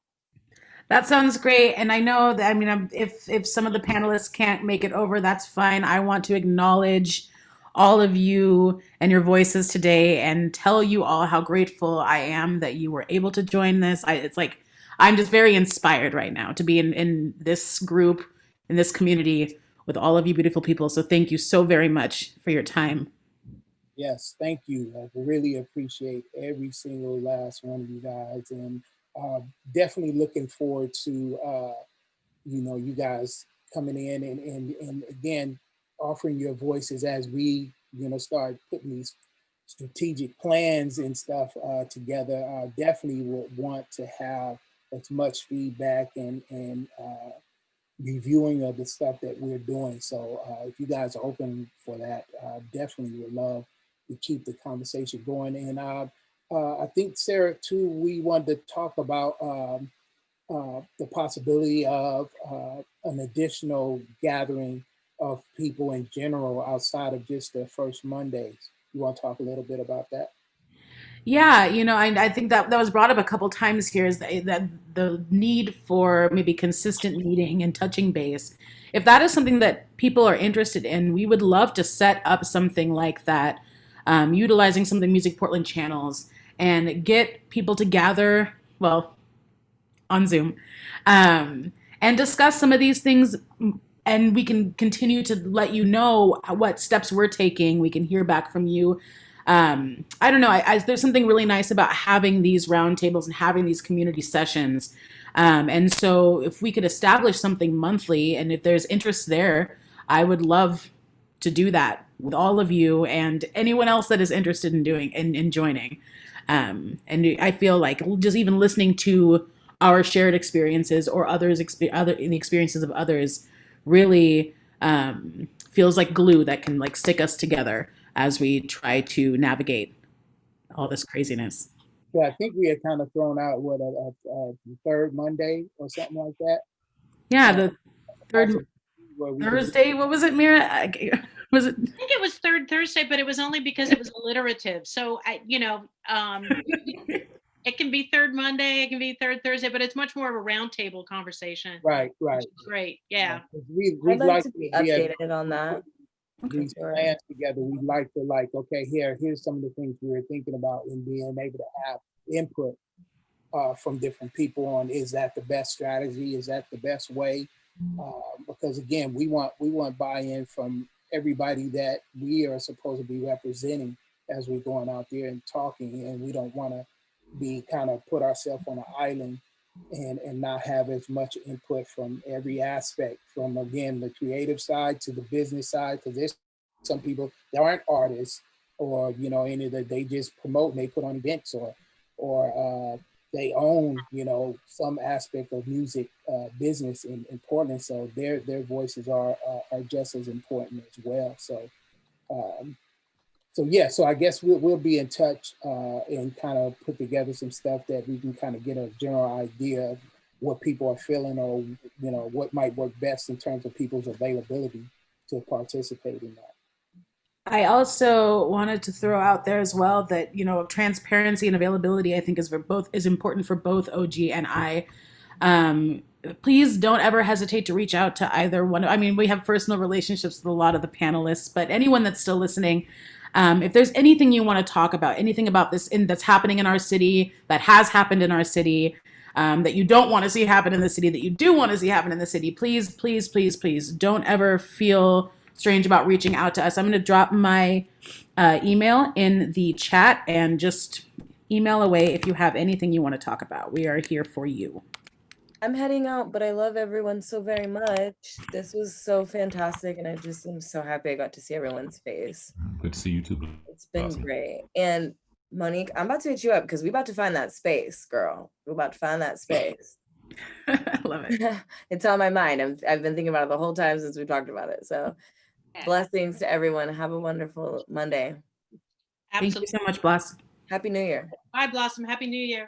That sounds great. And I know that, I mean, if some of the panelists can't make it over, that's fine. I want to acknowledge all of you and your voices today and tell you all how grateful I am that you were able to join this. It's like, I'm just very inspired right now to be in this group, in this community with all of you beautiful people. So thank you so very much for your time. Yes, thank you. I really appreciate every single last one of you guys, and definitely looking forward to you guys coming in and again offering your voices as we start putting these strategic plans and stuff together. Definitely would want to have as much feedback and reviewing of the stuff that we're doing. So if you guys are open for that, definitely would love to keep the conversation going. And I think, Sarah, too, we wanted to talk about the possibility of an additional gathering of people in general outside of just the First Mondays. You want to talk a little bit about that? Yeah, I think that was brought up a couple times here, is that the need for maybe consistent meeting and touching base. If that is something that people are interested in, we would love to set up something like that, utilizing some of the Music Portland channels and get people to gather, well, on Zoom, and discuss some of these things. And we can continue to let you know what steps we're taking. We can hear back from you. I don't know. There's something really nice about having these roundtables and having these community sessions. And so if we could establish something monthly, and if there's interest there, I would love to do that with all of you and anyone else that is interested in doing and joining. And I feel like just even listening to our shared experiences or in the experiences of others really feels like glue that can like stick us together as we try to navigate all this craziness. So I think we had kind of thrown out what a third Monday or something like that. Yeah, the third Thursday. What was it, Mira? Was it? I think it was third Thursday, but it was only because it was alliterative. So it can be third Monday, it can be third Thursday, but it's much more of a roundtable conversation. Right. Great, yeah. I'd like to be updated on that. These plans together, we'd like to okay, here's some of the things we were thinking about, and being able to have input from different people on, is that the best strategy? Is that the best way? Because again, we want buy-in from everybody that we are supposed to be representing as we're going out there and talking, and we don't want to be kind of put ourselves on an island and not have as much input from every aspect, from again the creative side to the business side, because there's some people that aren't artists, or any that they just promote and they put on events, or they own some aspect of music business in Portland. So their voices are just as important as well. So yeah, so I guess we'll be in touch and kind of put together some stuff that we can kind of get a general idea of what people are feeling, or what might work best in terms of people's availability to participate in that. I also wanted to throw out there as well that transparency and availability, I think, is important for both OG and I. Please don't ever hesitate to reach out to either one. I mean, we have personal relationships with a lot of the panelists, but anyone that's still listening, if there's anything you want to talk about, anything about this that's happening in our city, that has happened in our city, that you don't want to see happen in the city, that you do want to see happen in the city, please, please, please, please don't ever feel strange about reaching out to us. I'm going to drop my email in the chat, and just email away if you have anything you want to talk about. We are here for you. I'm heading out, but I love everyone so very much. This was so fantastic, and I just am so happy I got to see everyone's face. Good to see you too. It's been great. And Monique, I'm about to hit you up because we're about to find that space, girl. We're about to find that space. I love it. It's on my mind. I've been thinking about it the whole time since we talked about it. So blessings to everyone. Have a wonderful Monday. Absolutely. Thank you so much, Blossom. Happy New Year. Bye, Blossom. Happy New Year.